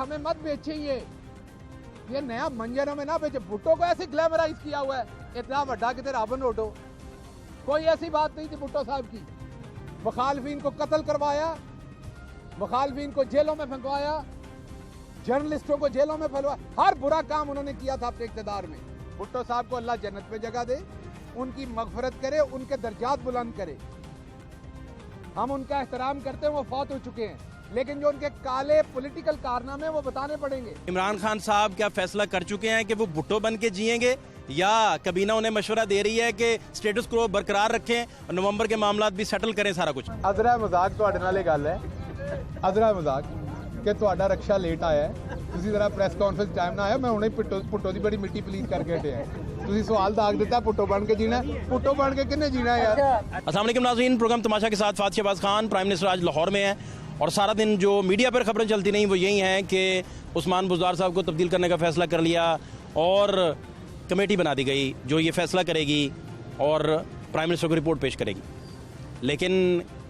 हमें मत बेचे ये नया मंजर हमें ना बेचे। भुट्टो को ऐसे ग्लैमराइज किया हुआ है, इतना बड़ा कि रावण रोडो, कोई ऐसी बात नहीं थी भुट्टो साहब की। मुखालफिन को कत्ल करवाया, मुखालफिन को जेलों में फंसवाया, जर्नलिस्टों को जेलों में फंसवाया, हर बुरा काम उन्होंने किया था अपने इक़्तिदार में। भुट्टो साहब को अल्लाह जन्नत पे जगह दे, उनकी मग़फ़िरत करे, उनके दर्जात बुलंद करे। हम उनका एहतराम करते हैं, वो फौत हो चुके हैं, लेकिन जो उनके काले पॉलिटिकल कारनामे वो बताने पड़ेंगे। इमरान खान साहब क्या फैसला कर चुके हैं कि वो भुट्टो बन के जिएंगे, या कबीना उन्हें मशवरा दे रही है कि स्टेटस को बरकरार रखें और नवंबर के मामलात भी सेटल करें सारा कुछ? अजरा मजाक ਤੁਹਾਡੇ ਨਾਲ ਇਹ ਗੱਲ ਹੈ, अजरा मजाक कि ਤੁਹਾਡਾ रक्षा लेट आया है, ਤੁਸੀਂ जरा प्रेस कॉन्फ्रेंस टाइम ना आया, मैं ਹੁਣੇ ਭੁੱਟੋ ਦੀ ਬੜੀ ਮਿੱਟੀ ਪਲੀਤ ਕਰਕੇ ਹਟਿਆ। ਤੁਸੀਂ सवाल दाग ਦਿੱਤਾ ਭੁੱਟੋ ਬਣ ਕੇ जीना, ਭੁੱਟੋ बन के किन्ने जीना है यार। अस्सलाम वालेकुम नाज़रीन, प्रोग्राम तमाशा के साथ फात शहबाज खान। प्राइम मिनिस्टर आज लाहौर में है और सारा दिन जो मीडिया पर खबरें चलती रहीं वो यही हैं कि उस्मान बुज़दार साहब को तब्दील करने का फ़ैसला कर लिया और कमेटी बना दी गई जो ये फ़ैसला करेगी और प्राइम मिनिस्टर को रिपोर्ट पेश करेगी। लेकिन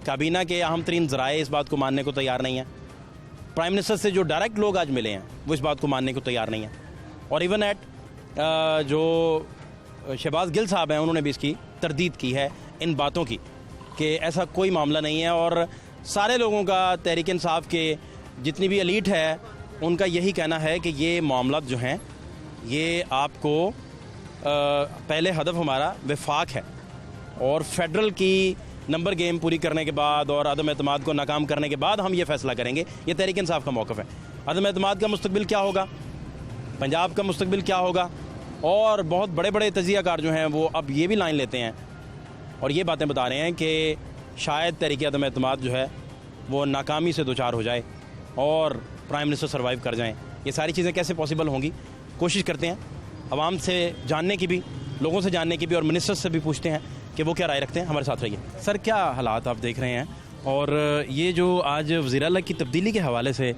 काबीना के अहम तरीन ज़राए इस बात को मानने को तैयार नहीं हैं। प्राइम मिनिस्टर से जो डायरेक्ट लोग आज मिले हैं वो इस बात को मानने को तैयार नहीं हैं। और इवन एट जो शहबाज गिल साहब हैं उन्होंने भी इसकी तरदीद की है इन बातों की कि ऐसा कोई मामला नहीं है। और सारे लोगों का तहरीक इंसाफ के जितनी भी एलीट है उनका यही कहना है कि ये मामला जो हैं ये आपको पहले हदफ हमारा वफाक है और फेडरल की नंबर गेम पूरी करने के बाद और अदम एतमाद को नाकाम करने के बाद हम ये फ़ैसला करेंगे। ये तहरीक इंसाफ का मौक़िफ़ है। अदम एतमाद का मुस्तकबिल क्या होगा, पंजाब का मुस्तकबिल क्या होगा, और बहुत बड़े बड़े तजियाकार जो हैं वो अब ये भी लाइन लेते हैं और ये बातें बता रहे हैं कि शायद तहरीक अदम एतमाद जो है वो नाकामी से दोचार हो जाए और प्राइम मिनिस्टर सर्वाइव कर जाएँ। ये सारी चीज़ें कैसे पॉसिबल होंगी, कोशिश करते हैं आवाम से जानने की भी, लोगों से जानने की भी, और मिनिस्टर से भी पूछते हैं कि वो क्या राय रखते हैं। हमारे साथ रहिए। सर, क्या हालात आप देख रहे हैं और ये जो आज वज़ीर आला की तब्दीली के हवाले से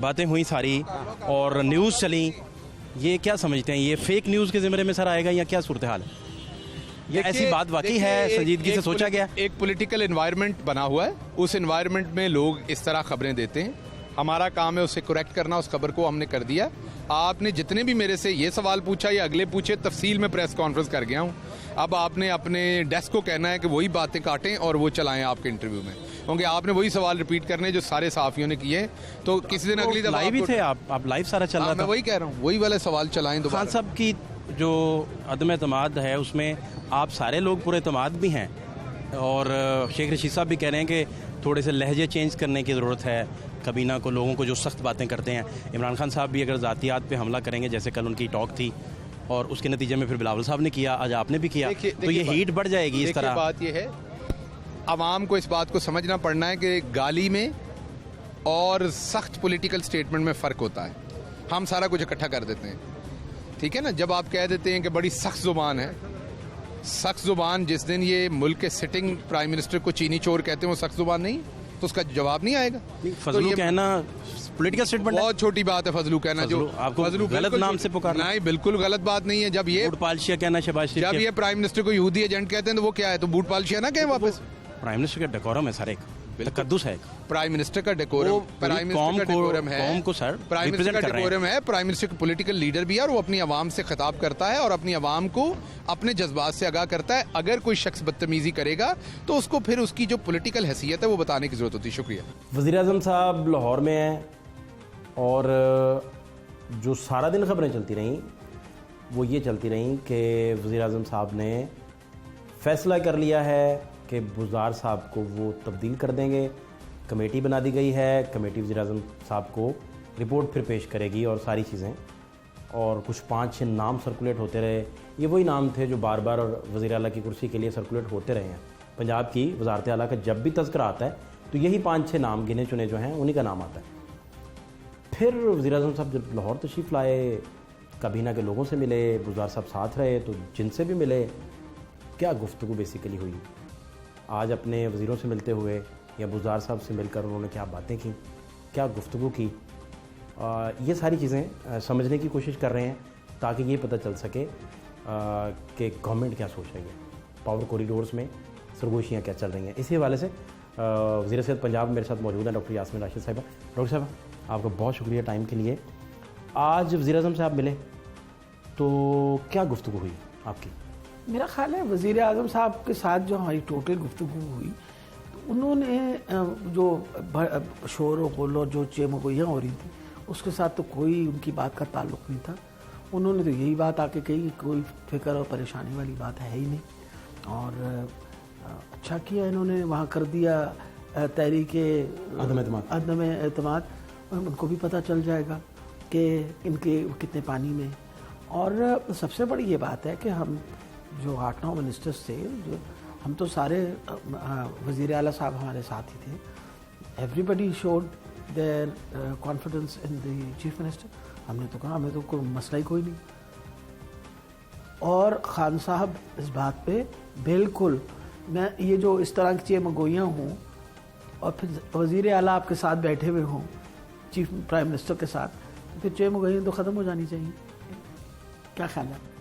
बातें हुई सारी और न्यूज़ चली, ये क्या समझते हैं, ये फेक न्यूज़ के ज़िम्मे में सर आएगा या क्या सूरत हाल है? ये ऐसी बात वाकई है, संजीदगी से सोचा गया? एक पॉलिटिकल एनवायरनमेंट बना हुआ है, उस एनवायरनमेंट में लोग इस तरह खबरें देते हैं। हमारा काम है उसे करेक्ट करना, उस खबर को हमने कर दिया। आपने जितने भी मेरे से ये सवाल पूछा या अगले पूछे, तफसील में प्रेस कॉन्फ्रेंस कर गया हूँ। अब आपने अपने डेस्क को कहना है कि वही बातें काटें और वो चलाएं आपके इंटरव्यू में, क्योंकि आपने वही सवाल रिपीट करने जो सारे सहाफ़ियों ने किए। तो किसी दिन अगली दफा लाइव ही थे आप लाइव सारा चल रहा था। मैं वही कह रहा हूँ, वही वाले सवाल चलाएं दोबारा। खान साहब की जो अदम एतमाद है उसमें आप सारे लोग पूरे एतमाद भी हैं और शेख रशीद साहब भी कह रहे हैं कि थोड़े से लहजे चेंज करने की ज़रूरत है कबीना को, लोगों को जो सख्त बातें करते हैं। इमरान खान साहब भी अगर ज़ातियात पे हमला करेंगे जैसे कल उनकी टॉक थी और उसके नतीजे में फिर बिलावल साहब ने किया, आज आपने भी किया, तो ये हीट बढ़ जाएगी इस तरह। बात ये है, आवाम को इस बात को समझना पड़ना है कि गाली में और सख्त पॉलिटिकल स्टेटमेंट में फ़र्क होता है। हम सारा कुछ इकट्ठा कर देते हैं, ठीक है ना। जब आप कह देते हैं कि बड़ी सख्त ज़ुबान है, सख्त ज़ुबान जिस दिन ये मुल्क के सिटिंग प्राइम मिनिस्टर को चीनी चोर कहते हैं वो सख्त ज़ुबान नहीं, तो उसका जवाब नहीं आएगा। फजलू तो कहना पॉलिटिकल स्टेटमेंट बहुत छोटी बात है फजलू कहना, जो आपको गलत नाम से पुकारना। नहीं, बिल्कुल गलत बात नहीं है। जब ये बूट पालशिया कहना, शहबाज जब ये प्राइम मिनिस्टर को यहूदी एजेंट कहते हैं तो वो क्या है, तो बूट पालशिया ना कहें वापस। प्राइम मिनिस्टर का डेकोरम है सर, एक तकद्दुस है। प्राइम मिनिस्टर का डेकोरम, प्राइम मिनिस्टर का डेकोरम है, कौम को सर प्राइम मिनिस्टर का डेकोरम है। प्राइम मिनिस्टर का पॉलिटिकल लीडर भी है और वो अपनी आवाम से खिताब करता है और अपनी आवाम को अपने जज्बात से आगाह करता है। अगर कोई शख्स बदतमीजी करेगा तो उसको फिर उसकी जो पॉलिटिकल हैसियत है वो बताने की जरूरत होती है। शुक्रिया। वज़ीर आज़म साहब लाहौर में हैं और जो सारा दिन खबरें चलती रहीं वो ये चलती रहीं कि वज़ीर आज़म साहब ने फ़ैसला कर लिया है कि बुज़दार साहब को वो तब्दील कर देंगे। कमेटी बना दी गई है, कमेटी वज़ीर आज़म साहब को रिपोर्ट फिर पेश करेगी और सारी चीज़ें, और कुछ 5-6 नाम सर्कुलेट होते रहे। ये वही नाम थे जो बार बार वज़ीर आला की कुर्सी के लिए सर्कुलेट होते रहे हैं। पंजाब की वज़ारत आला का जब भी तज़किरा आता है तो यही 5-6 नाम गिने चुने जो हैं उन्हीं का नाम आता है। फिर वज़ीर आज़म साहब जब लाहौर तशरीफ़ लाए, काबीना के लोगों से मिले, बुज़दार साहब साथ रहे, तो जिनसे भी मिले क्या गुफ्तगू बेसिकली हुई, आज अपने वज़ीरों से मिलते हुए या बुज़दार साहब से मिलकर उन्होंने क्या बातें की, क्या गुफ्तगू की, ये सारी चीज़ें समझने की कोशिश कर रहे हैं ताकि ये पता चल सके कि गवर्नमेंट क्या सोच रही है, पावर कॉरिडोर्स में सरगोशियाँ क्या चल रही हैं। इसी हवाले से وزیر صحت پنجاب میرے ساتھ موجود ہیں ڈاکٹر یاسمین راشد صاحبہ. ڈاکٹر صاحبہ آپ کا بہت شکریہ ٹائم کے لیے. آج وزیر اعظم صاحب ملے تو کیا گفتگو ہوئی آپ کی؟ میرا خیال ہے وزیر اعظم صاحب کے ساتھ جو ہماری ٹوٹل گفتگو ہوئی تو انہوں نے جو شور و غل اور جو چیمگوئیاں ہو رہی تھیں اس کے ساتھ تو کوئی ان کی بات کا تعلق نہیں تھا. انہوں نے تو یہی بات آ کے کہی کوئی فکر اور پریشانی والی بات ہے ہی نہیں. اور اچھا کیا انہوں نے وہاں کر دیا تحریک عدم اعتماد. ان کو بھی پتہ چل جائے گا کہ ان کے کتنے پانی میں. اور سب سے بڑی یہ بات ہے کہ ہم جو 8-9 منسٹرز تھے جو ہم تو سارے وزیر اعلیٰ صاحب ہمارے ساتھ ہی تھے. Everybody should their confidence in the chief minister. ہم نے تو کہا ہمیں تو کوئی مسئلہ ہی کوئی نہیں. اور خان صاحب اس بات پہ بالکل میں یہ جو اس طرح کی چیمگوئیاں ہوں اور پھر وزیر اعلیٰ آپ کے ساتھ بیٹھے ہوئے ہوں چیف پرائم منسٹر کے ساتھ پھر چیمگوئیاں تو ختم ہو جانی چاہیے. کیا خیال ہے؟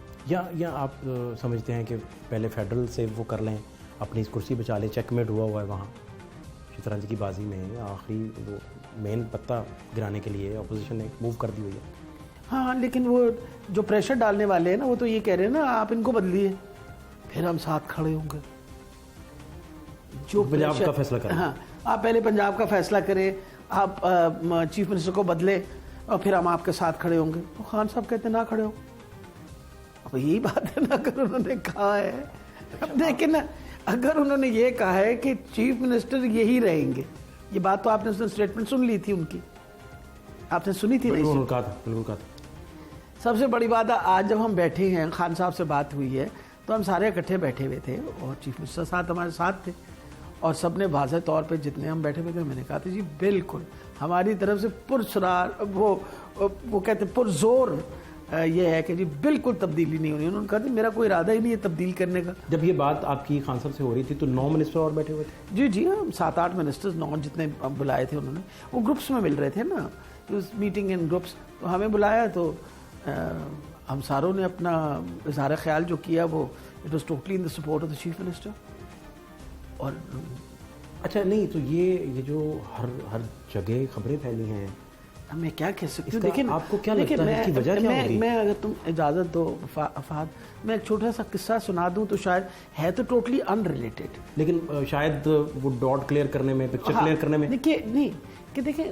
یا آپ سمجھتے ہیں کہ پہلے فیڈرل سے وہ کر لیں اپنی کرسی بچا لیں؟ چیک میٹ ہوا ہے وہاں شطرنج کی بازی میں آخری وہ مین پتہ گرانے کے لیے اپوزیشن نے موو کر دی ہوئی ہے. ہاں لیکن وہ جو پریشر ڈالنے والے ہیں نا وہ تو یہ کہہ رہے ہیں نا آپ ان کو بدلیے پھر ہم ساتھ کھڑے ہوں گے. جو پنجاب کا فیصلہ کریں. ہاں آپ پہلے پنجاب کا فیصلہ کریں, آپ چیف منسٹر کو بدلے اور پھر ہم آپ کے ساتھ کھڑے ہوں گے. تو خان صاحب کہتے ہیں نہ کھڑے ہو. اب یہی بات ہے نا, اگر انہوں نے کہا ہے اب دیکھیں نا, اگر انہوں نے یہ کہا ہے کہ چیف منسٹر یہی رہیں گے, یہ بات تو آپ نے اس دن اسٹیٹمنٹ سن لی تھی ان کی, آپ نے سنی تھی. بالکل کہا تھا. سب سے بڑی بات ہے آج جب ہم بیٹھے ہیں خان صاحب سے بات ہوئی ہے تو ہم سارے اکٹھے بیٹھے ہوئے تھے اور چیف منسٹر ساتھ ہمارے ساتھ تھے اور سب نے واضح طور پہ جتنے ہم بیٹھے ہوئے تھے میں نے کہا تھا جی بالکل ہماری طرف سے پرسرار وہ کہتے پرزور یہ ہے کہ جی بالکل تبدیلی نہیں ہونی. انہوں نے کہا تھا میرا کوئی ارادہ ہی نہیں ہے تبدیل کرنے کا. جب یہ بات آپ کی خان صاحب سے ہو رہی تھی تو 9 منسٹر اور بیٹھے ہوئے تھے؟ جی ہم 7-8 منسٹرز 9 جتنے بلائے تھے انہوں نے, وہ گروپس میں مل رہے تھے نا, میٹنگ ان گروپس. تو ہمیں بلایا تو ہم ساروں نے اپنا اظہار خیال جو کیا وہ it was totally in the support of the chief minister. اور اچھا نہیں تو یہ جو ہر جگہ خبریں پھیلی ہیں میں کیا کہہ سکتی ہوں. لیکن آپ کو کیا لگتا ہے اس کی وجہ کیا ہوگی؟ میں اگر تم اجازت دو فہد, میں ایک چھوٹا سا قصہ سنا دوں تو شاید ہے تو ٹوٹلی ان ریلیٹڈ, لیکن شاید وہ ڈاٹ کلیئر کرنے میں, پکچر کلیئر کرنے میں دیکھیں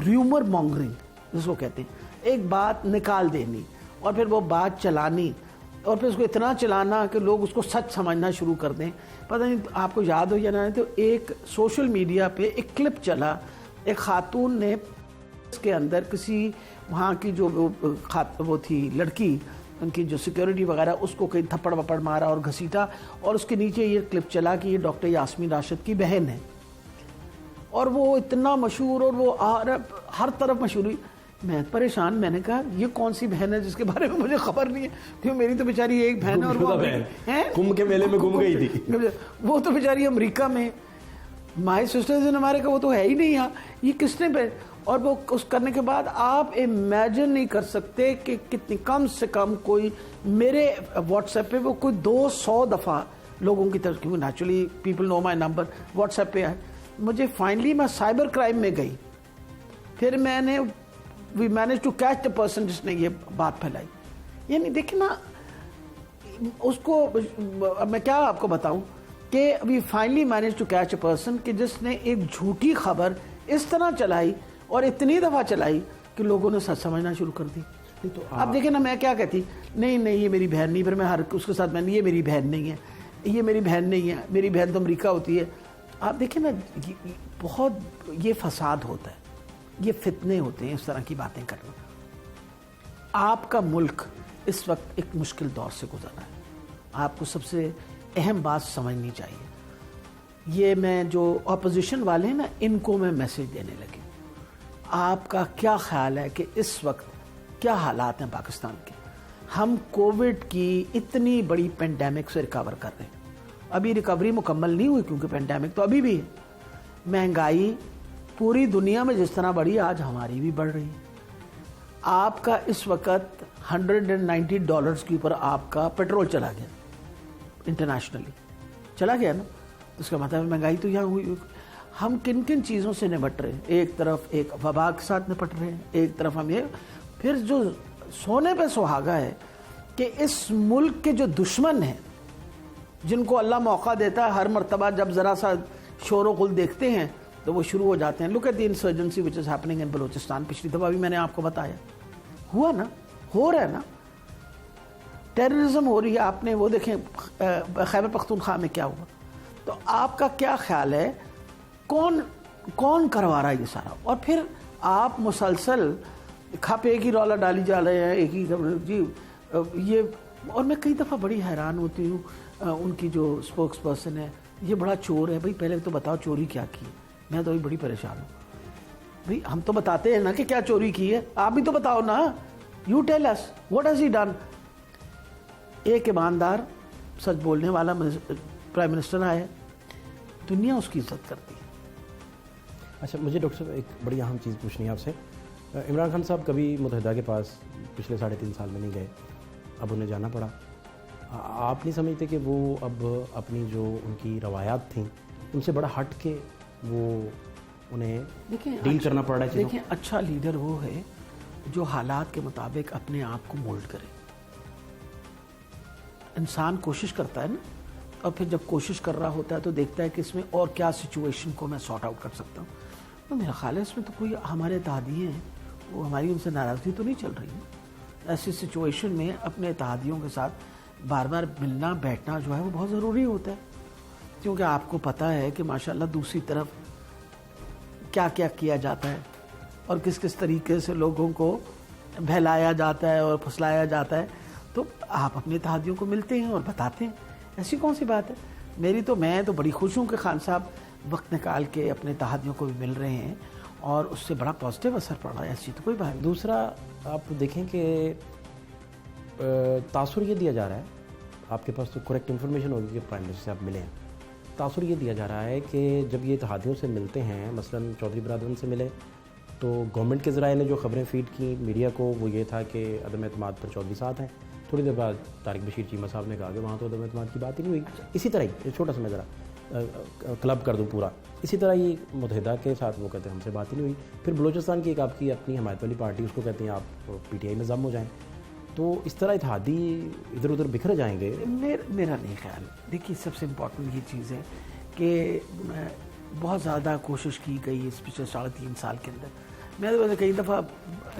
ریومر مونگرنگ جس کو کہتے ہیں, ایک بات نکال دینی اور پھر وہ بات چلانی اور پھر اس کو اتنا چلانا کہ لوگ اس کو سچ سمجھنا شروع کر دیں. پتہ نہیں آپ کو یاد ہو یا نہ, تو ایک سوشل میڈیا پہ ایک کلپ چلا, ایک خاتون نے اس کے اندر کسی وہاں کی جو وہ تھی لڑکی, ان کی جو سیکیورٹی وغیرہ, اس کو کہیں تھپڑ وپڑ مارا اور گھسیٹا, اور اس کے نیچے یہ کلپ چلا کہ یہ ڈاکٹر یاسمین راشد کی بہن ہے. اور وہ اتنا مشہور اور وہ ہر طرف مشہور ہوئی. میں پریشان, میں نے کہا یہ کون سی بہن ہے جس کے بارے میں مجھے خبر نہیں ہے, کیوں میری تو بیچاری ایک بہن ہے اور وہ کمبھ کے میلے میں گم گئی تھی, وہ تو بیچاری امریکہ میں. مائی سسٹرز نے ہمارے کہا وہ تو ہے ہی نہیں یہاں, یہ کس نے. اور وہ اس کرنے کے بعد آپ امیجن نہیں کر سکتے کہ کتنی کم سے کم کوئی میرے واٹس ایپ پہ وہ کوئی 200 دفعہ لوگوں کی طرف, کیونکہ naturally people know my number WhatsApp پہ ہے. مجھے فائنلی میں سائبر کرائم میں گئی, پھر میں نے we manage to catch the person جس نے یہ بات پھیلائی. یعنی دیکھیں نا اس کو, میں کیا آپ کو بتاؤں کہ we finally manage to catch a person کہ جس نے ایک جھوٹی خبر اس طرح چلائی اور اتنی دفعہ چلائی کہ لوگوں نے سچ سمجھنا شروع کر دی. تو اب دیکھیں نا, میں کیا کہتی, نہیں یہ میری بہن نہیں, پھر میں ہر اس کے ساتھ میں یہ میری بہن نہیں ہے, یہ میری بہن نہیں ہے, میری بہن تو امریکہ ہوتی ہے. آپ دیکھیں نا بہت یہ فساد ہوتا ہے, یہ فتنے ہوتے ہیں اس طرح کی باتیں کرنا. آپ کا ملک اس وقت ایک مشکل دور سے گزر رہا ہے, آپ کو سب سے اہم بات سمجھنی چاہیے. یہ میں جو اپوزیشن والے ہیں نا, ان کو میں میسج دینے لگی. آپ کا کیا خیال ہے کہ اس وقت کیا حالات ہیں پاکستان کے؟ ہم کووڈ کی اتنی بڑی پینڈیمک سے ریکور کر رہے ہیں, ابھی ریکوری مکمل نہیں ہوئی کیونکہ پینڈیمک تو ابھی بھی ہے. مہنگائی پوری دنیا میں جس طرح بڑھی آج ہماری بھی بڑھ رہی ہے. آپ کا اس وقت $190 کے اوپر آپ کا پیٹرول چلا گیا, انٹرنیشنلی چلا گیا نا. اس کا مطلب महंगाई تو यहाँ हुई. ہم کن کن چیزوں سے نپٹ رہے ہیں. ایک طرف ایک وبا کے ساتھ نپٹ رہے ہیں, ایک طرف ہم یہ, پھر جو سونے پہ سہاگا ہے کہ اس ملک کے جو دشمن ہیں جن کو اللہ موقع دیتا ہے ہر مرتبہ جب ذرا سا شور و غل دیکھتے ہیں تو وہ شروع ہو جاتے ہیں. Look at the insurgency which is happening in Balochistan. پچھلی دفعہ بھی میں نے آپ کو بتایا ہوا نا, ہو رہا ہے نا, ٹیررزم ہو رہی ہے. آپ نے وہ دیکھیں خیبر پختونخوا میں کیا ہوا. تو آپ کا کیا خیال ہے کون کروا رہا ہے یہ سارا؟ اور پھر آپ مسلسل کھپ ایک ہی رولا ڈالی جا رہے ہیں, ایک ہی جی یہ. اور میں کئی دفعہ بڑی حیران ہوتی ہوں ان کی جو اسپوکس پرسن ہے, یہ بڑا چور ہے. بھائی پہلے تو بتاؤ چوری کیا کی ہے. میں تو بڑی پریشان ہوں. بھائی ہم تو بتاتے ہیں نا کہ کیا چوری کی ہے, آپ بھی تو بتاؤ نا. You tell us what has he done. ایک ایماندار سچ بولنے والا پرائم منسٹر آیا, دنیا اس کی عزت کرتی ہے. اچھا مجھے ڈاکٹر صاحب ایک بڑی اہم چیز پوچھنی ہے آپ سے. عمران خان صاحب کبھی متحدہ کے پاس پچھلے 3.5 سال میں نہیں گئے, اب انہیں جانا پڑا. آپ نہیں سمجھتے کہ وہ اب اپنی جو ان کی روایات تھیں ان سے بڑا ہٹ کے وہ انہیں ڈیل کرنا پڑ رہا ہے؟ دیکھیں اچھا لیڈر وہ ہے جو حالات کے مطابق اپنے آپ کو مولڈ کرے. انسان کوشش کرتا ہے نا, اور پھر جب کوشش کر رہا ہوتا ہے تو دیکھتا ہے کہ اس میں اور کیا سچویشن کو میں سارٹ آؤٹ کر سکتا ہوں. تو میرا خیال ہے اس میں تو کوئی ہمارے اتحادی ہیں وہ ہماری ان سے ناراضگی تو نہیں چل رہی ہے. ایسی سچویشن میں اپنے اتحادیوں کے ساتھ بار بار ملنا بیٹھنا جو ہے وہ بہت ضروری ہوتا ہے, کیونکہ آپ کو پتہ ہے کہ ماشاءاللہ دوسری طرف کیا کیا کیا جاتا ہے اور کس کس طریقے سے لوگوں کو بہلایا جاتا ہے اور پھسلایا جاتا ہے. تو آپ اپنے اتحادیوں کو ملتے ہیں اور بتاتے ہیں, ایسی کون سی بات ہے. میں تو بڑی خوش ہوں کہ خان صاحب وقت نکال کے اپنے اتحادیوں کو بھی مل رہے ہیں اور اس سے بڑا پازیٹیو اثر پڑ رہا ہے. ایسی تو کوئی بات نہیں. دوسرا آپ دیکھیں کہ تاثر یہ دیا جا رہا ہے, آپ کے پاس تو کریکٹ انفارمیشن ہوگی کہ پرائم منسٹر سے آپ ملے ہیں, تاثر یہ دیا جا رہا ہے کہ جب یہ اتحادیوں سے ملتے ہیں, مثلا چودھری برادران سے ملے تو گورنمنٹ کے ذرائع نے جو خبریں فیڈ کی میڈیا کو وہ یہ تھا کہ عدم اعتماد پر چودھری ساتھ ہیں. تھوڑی دیر بعد طارق بشیر چیمہ صاحب نے کہا کہ وہاں تو عدم اعتماد کی بات ہی نہیں ہوئی. اسی طرح ہی چھوٹا سا میں ذرا کلب کر دوں پورا, اسی طرح ہی متحدہ کے ساتھ وہ کہتے ہیں ہم سے بات ہی نہیں ہوئی. پھر بلوچستان کی ایک آپ کی اپنی حمایت والی پارٹی, اس کو کہتے ہیں آپ پی ٹی آئی میں ضم ہو جائیں. تو اس طرح اتحادی ادھر ادھر بکھر جائیں گے. میرا نہیں خیال. دیکھیے سب سے امپورٹنٹ یہ چیز ہے کہ بہت زیادہ کوشش کی گئی اس پچھلے 3.5 سال کے اندر. میں تو کئی دفعہ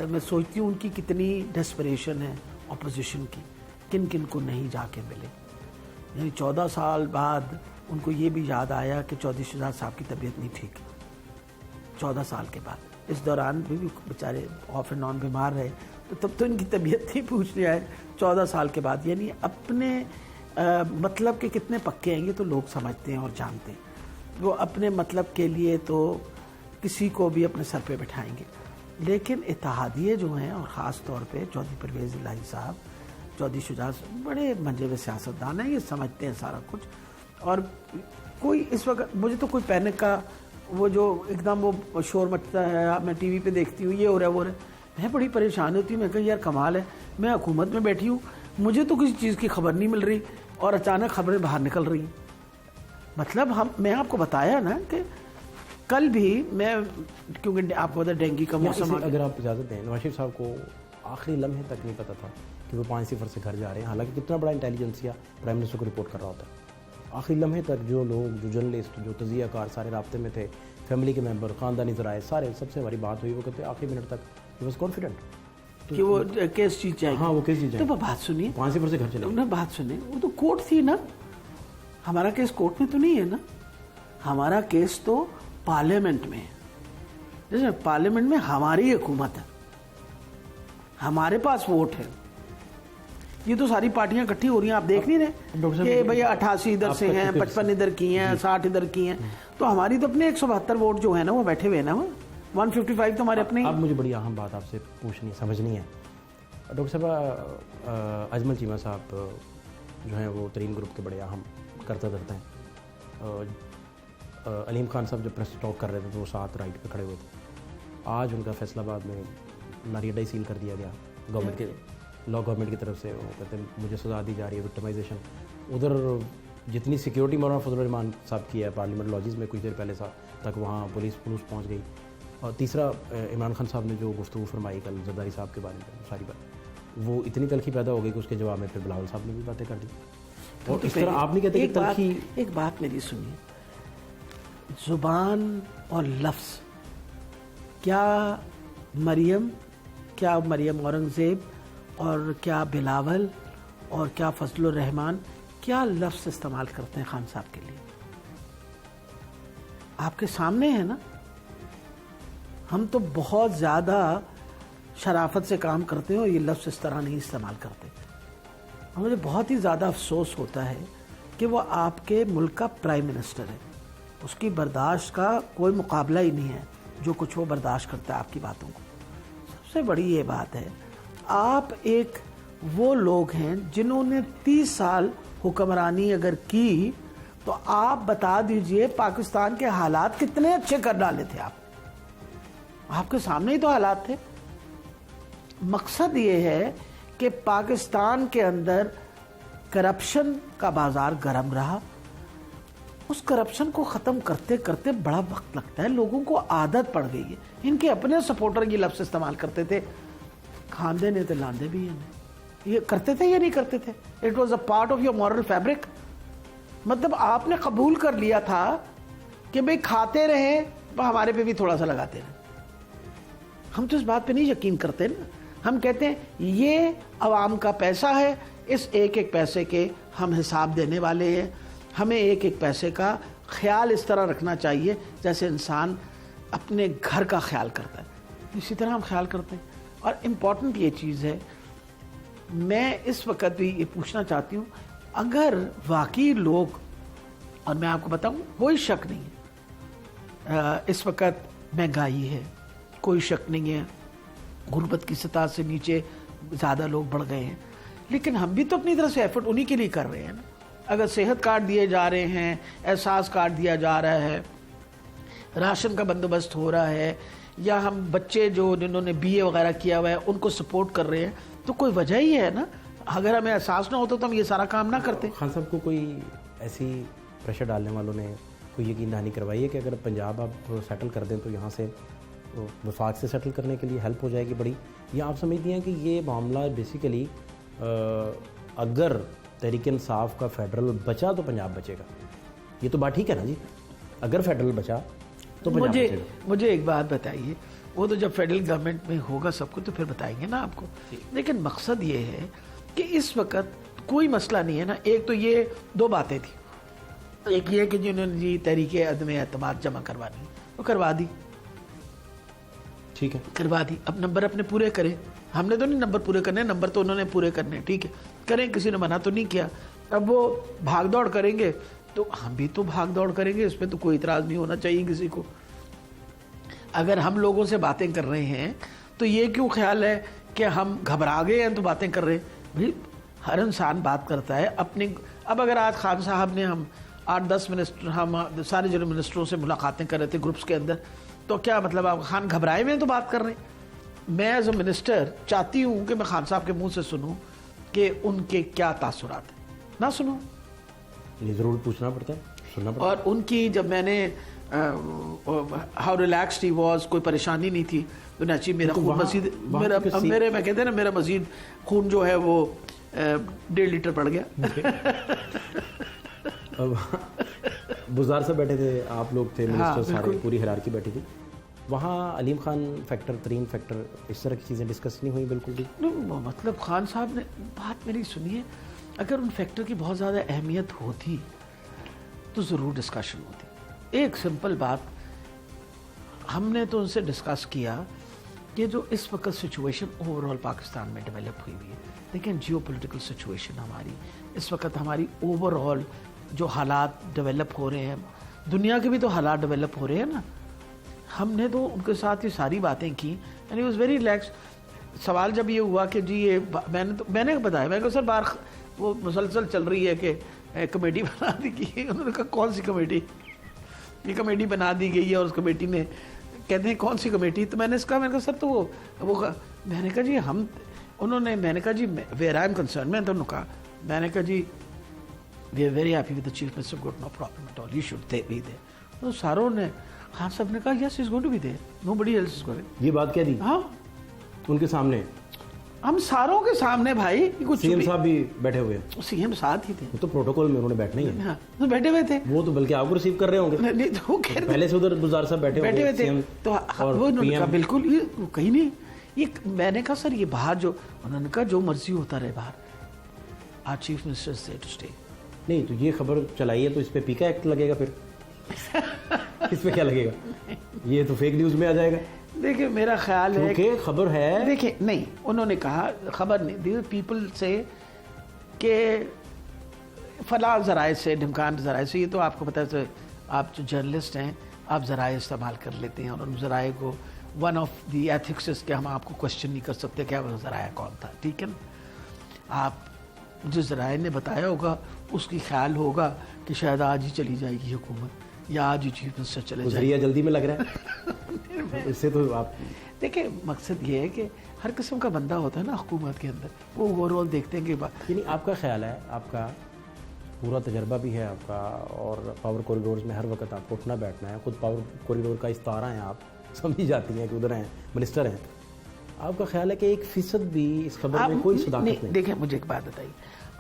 میں سوچتی ہوں ان کی کتنی ڈیسپریشن ہے اپوزیشن کی, کن کن کو نہیں جا کے ملے. یعنی 14 سال بعد ان کو یہ بھی یاد آیا کہ چودھری شہزاد صاحب کی طبیعت نہیں ٹھیک. 14 سال کے بعد, اس دوران بھی بیچارے آف اینڈ آن بیمار رہے, تو تب تو ان کی طبیعت نہیں پوچھنے آئے 14 سال کے بعد. یعنی اپنے مطلب کے کتنے پکے ہیں یہ تو لوگ سمجھتے ہیں اور جانتے ہیں. وہ اپنے مطلب کے لیے تو کسی کو بھی اپنے سر پہ بٹھائیں گے. لیکن اتحادیے جو ہیں اور خاص طور پہ چودھری پرویز الہی صاحب, چودھری شجاعت بڑے منجے ہوئے سیاستدان ہیں, یہ سمجھتے ہیں سارا کچھ. اور کوئی اس وقت مجھے تو کوئی پینک کا وہ جو ایک دم وہ شور مچتا ہے, میں ٹی وی پہ دیکھتی ہوں یہ ہو رہا ہے وہ رہا ہے, میں بڑی پریشان ہوتی ہوں. میں کہا یار کمال ہے, میں حکومت میں بیٹھی ہوں, مجھے تو کسی چیز کی خبر نہیں مل رہی اور اچانک خبریں باہر نکل رہی ہیں. مطلب میں آپ کو بتایا نا کہ کل بھی میں, کیونکہ آپ کو پتا ڈینگی کا موسم, اگر آپ اجازت دیں, نواز شریف صاحب کو آخری لمحے تک نہیں پتا تھا کہ وہ 5-0 سے گھر جا رہے ہیں, حالانکہ کتنا بڑا انٹیلیجنسیا پرائم منسٹر کو رپورٹ کر رہا ہوتا ہے. آخری لمحے تک جو لوگ, جو جرنلسٹ, جو تجزیہ کار سارے رابطے میں تھے, فیملی کے ممبر, خاندانی ذرائع, سارے سب سے ہماری بات ہوئی, وہ کہتے ہیں آخری منٹ تک ہی واز کانفیڈنٹ کہ وہ کیس جیت جائے. ہاں وہ کیس جیت جائے. تو بات سنیے, 5-0 سے گھر چلے. انہیں بات سنیں, وہ تو کورٹ تھی نا, ہمارا کیس کورٹ میں تو نہیں ہے نا, ہمارا کیس تو پارلیمنٹ میں ہے. جیسے پارلیمنٹ میں ہماری حکومت ہے, ہمارے پاس ووٹ ہے. یہ تو ساری پارٹیاں اکٹھی ہو رہی ہیں, آپ دیکھ نہیں رہے کہ بھئی 88 ادھر سے ہیں, 55 ادھر کی ہیں, 60 ادھر کی ہیں. تو ہماری تو اپنے 172 ووٹ جو ہے نا وہ بیٹھے ہوئے نا, 155 تو ہمارے اپنے. اب مجھے بڑی اہم بات آپ سے پوچھنی سمجھنی ہے. ڈاکٹر صاحب اجمل چیمہ صاحب جو ہیں وہ ترین گروپ کے بڑے اہم کرتا دھرتا ہیں. علیم خان صاحب جب پریس ٹاک کر رہے تھے تو وہ ساتھ رائٹ پہ کھڑے ہوئے تھے. آج ان کا فیصلہ آباد میں ناریڈا ہی سیل کر دیا گیا گورنمنٹ کے, لا گورنمنٹ کی طرف سے. وہ کہتے ہیں مجھے سزا دی جا رہی ہے, وکٹمائزیشن. ادھر جتنی سیکیورٹی مولانا فضل الرحمان صاحب کی ہے پارلیمنٹ لاجز میں کچھ دیر پہلے تک وہاں پولیس پہنچ گئی. اور تیسرا عمران خان صاحب نے جو گفتگو فرمائی کل زرداری صاحب کے بارے میں ساری بات وہ اتنی تلخی پیدا ہو گئی کہ اس کے جواب میں پھر بلاول صاحب نے بھی باتیں کر دی. اور اس طرح آپ نہیں کہتے کہ تلخی. ایک بات میری سنیے, زبان اور لفظ, کیا مریم اورنگزیب اور کیا بلاول اور کیا فضل الرحمان کیا لفظ استعمال کرتے ہیں خان صاحب کے لیے؟ آپ کے سامنے ہے نا. ہم تو بہت زیادہ شرافت سے کام کرتے ہیں اور یہ لفظ اس طرح نہیں استعمال کرتے. اور مجھے بہت ہی زیادہ افسوس ہوتا ہے کہ وہ آپ کے ملک کا پرائم منسٹر ہے, اس کی برداشت کا کوئی مقابلہ ہی نہیں ہے جو کچھ وہ برداشت کرتا ہے آپ کی باتوں کو. سب سے بڑی یہ بات ہے, آپ ایک وہ لوگ ہیں جنہوں نے 30 سال حکمرانی اگر کی تو آپ بتا دیجئے پاکستان کے حالات کتنے اچھے کر ڈالے تھے. آپ کے سامنے ہی تو حالات تھے. مقصد یہ ہے کہ پاکستان کے اندر کرپشن کا بازار گرم رہا. اس کرپشن کو ختم کرتے کرتے بڑا وقت لگتا ہے, لوگوں کو عادت پڑ گئی ہے. ان کے اپنے سپورٹر یہ لفظ استعمال کرتے تھے, کھاندے نے تو لاندے بھی ہیں. یہ کرتے تھے یا نہیں کرتے تھے؟ It was a part of your moral fabric. مطلب آپ نے قبول کر لیا تھا کہ بھئی کھاتے رہیں ہمارے پہ بھی تھوڑا سا لگاتے رہیں. ہم تو اس بات پہ نہیں یقین کرتے نا. ہم کہتے ہیں یہ عوام کا پیسہ ہے, اس ایک ایک پیسے کے ہم حساب دینے والے ہیں. ہمیں ایک ایک پیسے کا خیال اس طرح رکھنا چاہیے جیسے انسان اپنے گھر کا خیال کرتا ہے, اسی طرح ہم خیال کرتے ہیں. اور امپورٹنٹ یہ چیز ہے, میں اس وقت بھی یہ پوچھنا چاہتی ہوں, اگر واقعی لوگ, اور میں آپ کو بتاؤں کوئی شک نہیں ہے اس وقت مہنگائی ہے, کوئی شک نہیں ہے غربت کی سطح سے نیچے زیادہ لوگ بڑھ گئے ہیں, لیکن ہم بھی تو اپنی طرف سے ایفرٹ انہی کے لیے کر رہے ہیں نا. اگر صحت کارڈ دیے جا رہے ہیں, احساس کارڈ دیا جا رہا ہے, راشن کا بندوبست ہو رہا ہے, یا ہم بچے جو جنہوں نے BA وغیرہ کیا ہوا ہے ان کو سپورٹ کر رہے ہیں, تو کوئی وجہ ہی ہے نا. اگر ہمیں احساس نہ ہوتا تو ہم یہ سارا کام نہ کرتے. خان صاحب کو کوئی ایسی پریشر ڈالنے والوں نے کوئی یقین دہانی کروائی ہے کہ اگر پنجاب آپ سیٹل کر دیں تو یہاں سے وفاق سے سیٹل کرنے کے لیے ہیلپ ہو جائے گی بڑی, یا آپ سمجھتی ہیں کہ یہ معاملہ بیسیکلی اگر تحریک انصاف کا فیڈرل بچا تو پنجاب بچے گا؟ یہ تو بات ٹھیک ہے نا جی, اگر فیڈرل بچا تو پنجاب بچے گا. مجھے ایک بات بتائیے, وہ تو جب فیڈرل گورنمنٹ میں ہوگا سب کو تو پھر بتائیں گے نا آپ کو, لیکن مقصد یہ ہے کہ اس وقت کوئی مسئلہ نہیں ہے نا. ایک تو یہ دو باتیں تھیں, ایک یہ کہ جنہوں نے جی تحریک عدم اعتماد جمع کروانی وہ کروا دی, ٹھیک ہے کروا دی. اب نمبر اپنے پورے کریں, ہم نے تو نہیں نمبر پورے کرنے, نمبر تو انہوں نے پورے کرنے, ٹھیک ہے کریں, کسی نے منع تو نہیں کیا. اب وہ بھاگ دوڑ کریں گے تو ہم بھی تو بھاگ دوڑ کریں گے, اس پہ تو کوئی اعتراض نہیں ہونا چاہیے کسی کو. اگر ہم لوگوں سے باتیں کر رہے ہیں تو یہ کیوں خیال ہے کہ ہم گھبرا گئے ہیں تو باتیں کر رہے ہیں؟ بھائی ہر انسان بات کرتا ہے اپنی. اب اگر آج خان صاحب نے ہم 8-10 منسٹر, ہم سارے جو منسٹروں سے ملاقاتیں کر رہے تھے گروپس کے اندر, تو کیا مطلب آپ خان گھبرائے ہوئے ہیں تو بات کر رہے ہیں؟ میں ایز اے منسٹر چاہتی ہوں کہ میں خان صاحب کے منہ سے سنوں کہ ان کے کیا تاثرات ہیں, نہ سنوں یہ ضرور پوچھنا پڑتا ہے, سننا پڑتا ہے. اور ان کی جب میں نے ہاؤ ریلیکسڈ ہی واز, کوئی پریشانی نہیں تھی, تو نیچی میرا خون مزید میں کہتے ہیں نا میرا مزید خون جو ہے وہ 1.5 لیٹر پڑ گیا. بزار سے بیٹھے تھے آپ لوگ, تھے منسٹر سارے, پوری ہیرارکی بیٹھی تھی وہاں. علیم خان فیکٹر, ترین فیکٹر, اس طرح کی چیزیں ڈسکس نہیں ہوئی بالکل بھی؟ مطلب خان صاحب نے بات میری سنیے, اگر ان فیکٹر کی بہت زیادہ اہمیت ہوتی تو ضرور ڈسکشن ہوتی. ایک سمپل بات, ہم نے تو ان سے ڈسکس کیا کہ جو اس وقت سچویشن اوور آل پاکستان میں ڈیولپ ہوئی ہوئی ہے, لیکن جیو پولیٹیکل سچویشن ہماری اس وقت, ہماری اوور آل جو حالات ڈیولپ ہو رہے ہیں, دنیا کے بھی تو حالات ڈیولپ ہو رہے ہیں نا. ہم نے تو ان کے ساتھ یہ ساری باتیں کی and he was very relax. سوال جب یہ ہوا کہ جی یہ میں نے بتایا, میں کہا سر بار وہ مسلسل چل رہی ہے کہ کمیٹی بنا دی گئی. انہوں نے کہا کون سی کمیٹی؟ یہ کمیٹی بنا دی گئی ہے اور اس کمیٹی میں کہتے ہیں کون سی کمیٹی؟ تو میں نے کہا سر تو وہ میں نے کہا جی ہم, انہوں نے, میں نے کہا جی ویئر آئی ایم کنسرن, میں نے کہا جی we are very happy with the chief minister. Good, no problem at all. He should be there. तो सारों ने, खान साहब ने कहा yes, he's going to be there. Nobody else is going. ये बात कह दी हाँ, उनके सामने, हम सारों के सामने भाई. कुछ सीएम साहब भी बैठे हुए हैं. सीएम साथ ही थे. वो तो प्रोटोकॉल में उन्होंने बैठना ही है. हाँ, तो बैठे हुए थे. वो तो बल्कि आपको रिसीव कर रहे होंगे. नहीं तो वो कह रहे पहले से उधर गुजार साहब बैठे हुए थे. तो और वो उन्होंने कहा PM बिल्कुल ये कहीं नहीं. ये मैंने कहा सर ये बाहर जो उन्होंने कहा जो मर्जी होता रहे बाहर. Our chief minister is there to stay. नहीं तो ये खबर चलाई है तो इस पे पीका एक्ट लगेगा फिर. इस पे क्या लगेगा? ये तो फेक न्यूज में आ जाएगा. देखिए मेरा ख्याल है क्योंकि खबर है. देखिए नहीं, उन्होंने कहा खबर नहीं दी. पीपल से कि फला जराए से, ढमकान जराए से, ये तो आपको पता है, आप जो जर्नलिस्ट हैं आप जराए इस्तेमाल कर लेते हैं और उन जराए को वन ऑफ द एथिक्स के हम आपको क्वेश्चन नहीं कर सकते क्या वो जराया कौन था. ठीक है ना, आप जिस जराए ने बताया होगा उसकी ख्याल होगा कि शायद आज ही चली जाएगी हुकूमत या आज ही चीफ मिनिस्टर चले जाएंगे. जल्दी में लग रहा है. इससे तो आप देखिए मकसद ये है कि हर किस्म का बंदा होता है ना हुकूमत के अंदर, वो ओवरऑल देखते हैं कि यानी आपका ख्याल है, आपका पूरा तजर्बा भी है आपका, और पावर कॉरिडोर्स में हर वक्त आपको उठना बैठना है. खुद पावर कॉरिडोर का इस्तारा हैं, आप समझी जाती हैं कि उधर हैं, मिनिस्टर हैं. आपका ख्याल है कि 1% भी इस खबर में कोई सदाकत नहीं? देखिए मुझे एक बात बताइए,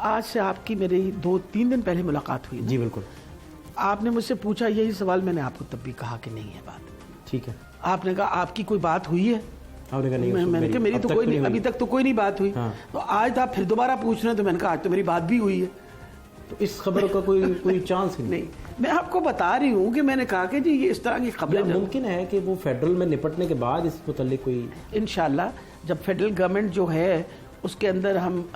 आज से आपकी मेरी 2-3 दिन पहले मुलाकात हुई. जी बिल्कुल. आपने मुझसे पूछा यही सवाल, मैंने आपको तब भी कहा कि नहीं है बात. ठीक है. आपने कहा आपकी कोई बात हुई है? आपने कहा नहीं. मैंने कहा मेरी तो कोई नहीं, अभी तक तो कोई नहीं बात हुई. हाँ. तो आज आप फिर दोबारा पूछ रहे हैं तो मैंने कहा आज तो मेरी बात भी हुई है. तो इस खबर का कोई चांस ही नहीं. मैं आपको बता रही हूँ कि मैंने कहा कि जी ये इस तरह की खबरें मुमकिन है कि वो फेडरल में निपटने के बाद इस मुताल्लिक कोई, इंशाल्लाह जब फेडरल गवर्नमेंट जो है उसके अंदर हम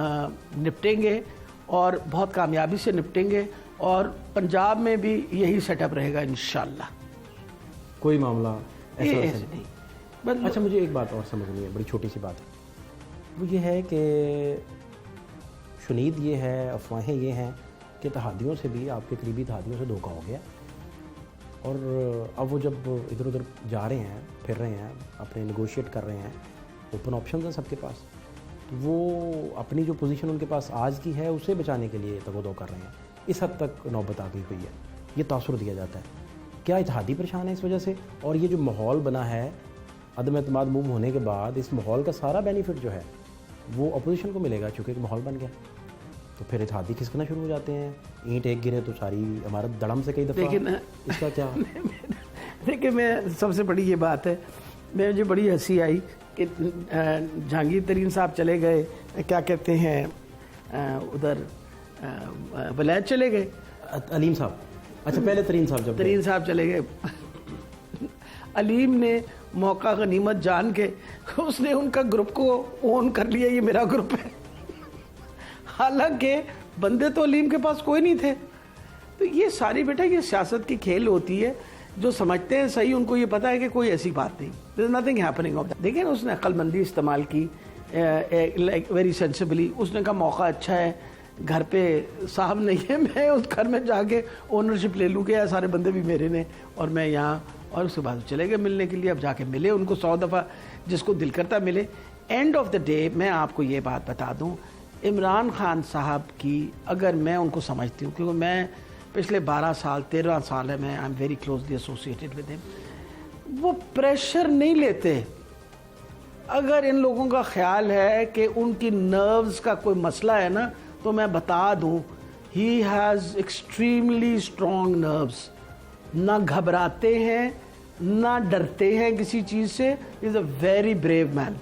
निपटेंगे और बहुत कामयाबी से निपटेंगे, और पंजाब में भी यही सेटअप रहेगा इंशाल्लाह. कोई मामला ऐसा नहीं. अच्छा मुझे एक बात और समझनी है, बड़ी छोटी सी बात है. वो ये है कि शुनीद ये है, अफवाहें ये हैं कि इत्तेहादियों से भी, आपके करीबी इत्तेहादियों से धोखा हो गया, और अब वो जब इधर उधर जा रहे हैं, फिर रहे हैं, अपने नेगोशिएट कर रहे हैं, ओपन ऑप्शन हैं सबके पास, तो वो अपनी जो पोजीशन उनके पास आज की है उसे बचाने के लिए तगोदो कर रहे हैं. इस हद तक नौबत आ गई हुई है, ये तासुर दिया जाता है. क्या इत्तेहादी परेशान है इस वजह से? और ये जो माहौल बना है अदम एतमाद मूव होने के बाद, इस माहौल का सारा बेनिफिट जो है वो अपोजिशन को मिलेगा चूँकि एक माहौल बन गया. तो फिर इत्तेहादी खिसकना शुरू हो जाते हैं. ईंट एक गिरे तो सारी इमारत धड़म से कई दफ़ा. लेकिन इसका क्या? देखिए मैं सबसे बड़ी ये बात है, मुझे बड़ी हंसी आई कि जहांगीर तरीन साहब चले गए, क्या कहते हैं उधर वलायत चले गए. अलीम साहब, अच्छा पहले तरीन साहब, जब तरीन साहब चले गए, अलीम ने मौका गनीमत जान के उसने उनका ग्रुप को ओन कर लिया, ये मेरा ग्रुप है. हालांकि बंदे तो अलीम के पास कोई नहीं थे. तो ये सारी बेटा ये सियासत की खेल होती है. जो समझते हैं सही उनको ये पता है कि कोई ऐसी बात नहीं, there is nothing happening of that. देखिए उसने अक्लमंदी इस्तेमाल की, लाइक वेरी सेंसिबली. उसने कहा मौका अच्छा है, घर पे साहब नहीं है, मैं उस घर में जाके ओनरशिप ले लूँ, क्या सारे बंदे भी मेरे ने और मैं यहाँ. और उसके बाद चले गए मिलने के लिए. अब जाके मिले उनको 100 दफ़ा, जिसको दिल करता मिले. एंड ऑफ द डे मैं आपको ये बात बता दूँ, इमरान खान साहब की अगर मैं उनको समझती हूँ, क्योंकि मैं पिछले 12 साल 13 साल है मैं I am very closely associated with him, वो प्रेशर नहीं लेते. अगर इन लोगों का ख्याल है कि उनकी नर्व्स का कोई मसला है ना, तो मैं बता दूं he has extremely strong nerves. ना घबराते हैं ना डरते हैं किसी चीज़ से. Is a very brave man.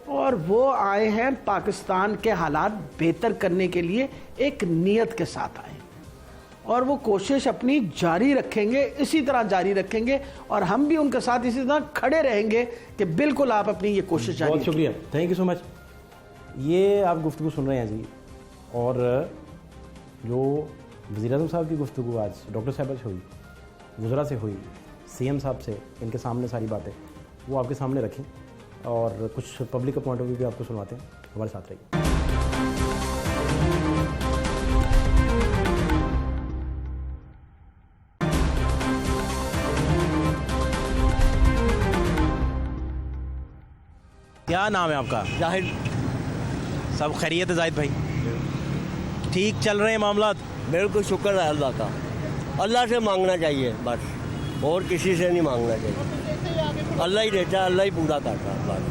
और वो आए हैं पाकिस्तान के हालात बेहतर करने के लिए, एक नीयत के साथ आए, और वो कोशिश अपनी जारी रखेंगे, इसी तरह जारी रखेंगे, और हम भी उनके साथ इसी तरह खड़े रहेंगे कि बिल्कुल आप अपनी ये कोशिश जारी. बहुत शुक्रिया, थैंक यू सो मच. ये आप गुफ्तगू सुन रहे हैं जी, और जो वज़ीर-ए-आज़म साहब की गुफ्तगू आज डॉक्टर साहब से हुई, वज़रा से हुई, सीएम साहब से, इनके सामने सारी बातें वो आपके सामने रखें, और कुछ पब्लिक का पॉइंट ऑफ व्यू भी आपको सुनवाते हैं. हमारे साथ रहिए. क्या नाम है आपका? जाहिद. सब खैरियत है जाहिद भाई? ठीक चल रहे हैं मामला? बिल्कुल शुक्र है अल्लाह का। अल्लाह से मांगना चाहिए बस, और किसी से नहीं मांगना चाहिए। अल्लाह ही देता है, अल्लाह ही पूरा करता है बस।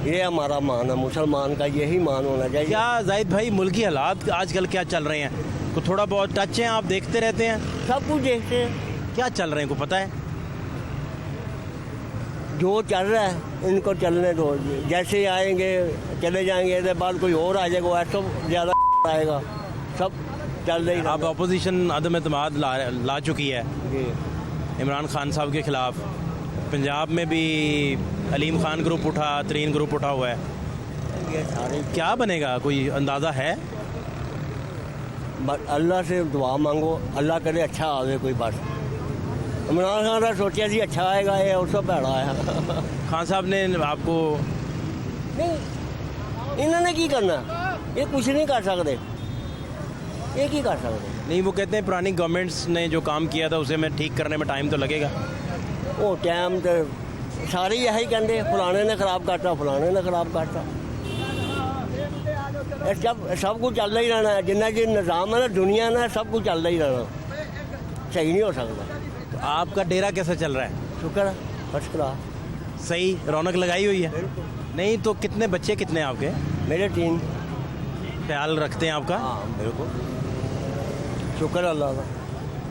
ये हमारा मान है, मुसलमान का यही मान होना चाहिए। क्या जाहिद भाई मुल्की हालात आजकल क्या चल रहे हैं, को थोड़ा बहुत टच है, आप देखते रहते हैं, सब कुछ देखते हैं, क्या चल रहे हैं को पता है? जो चल रहा है इनको चलने दो, जैसे आएंगे चले जाएंगे, इसके बाद कोई और आ जाएगा, ऐसा ज़्यादा आएगा, सब चल रही। अब अपोजिशन अदम एतमाद ला चुकी है इमरान खान साहब के खिलाफ। पंजाब में भी अलीम खान ग्रुप उठा, तरीन ग्रुप उठा हुआ है, ये सारे क्या बनेगा कोई अंदाज़ा है? बस अल्लाह से दुआ मांगो, अल्लाह करे अच्छा आवे कोई बस। इमरान खान का सोचा जी अच्छा आएगा, ये और सब भैड़ा आया। खान साहब ने आपको नहीं इन्होंने की करना, ये कुछ नहीं कर सकते, ये की कर सकते। नहीं, वो कहते हैं पुरानी गवर्नमेंट्स ने जो काम किया था उसे में ठीक करने में टाइम तो लगेगा। वो टाइम तो सारे यही कहते, फलाने ने खराब करता, फलाने ने खराब करता। सब कुछ चलता ही रहना है, जिन्ना जो निज़ाम है ना दुनिया ना, सब कुछ चलता ही रहना, सही नहीं हो सकता। तो आपका डेरा कैसा चल रहा है? शुक्र है, फर्स्ट क्लास। सही रौनक लगाई हुई है? नहीं तो कितने बच्चे कितने आपके? मेरे 3। ख्याल रखते हैं आपका? हाँ बिल्कुल, शुक्र अल्लाह का।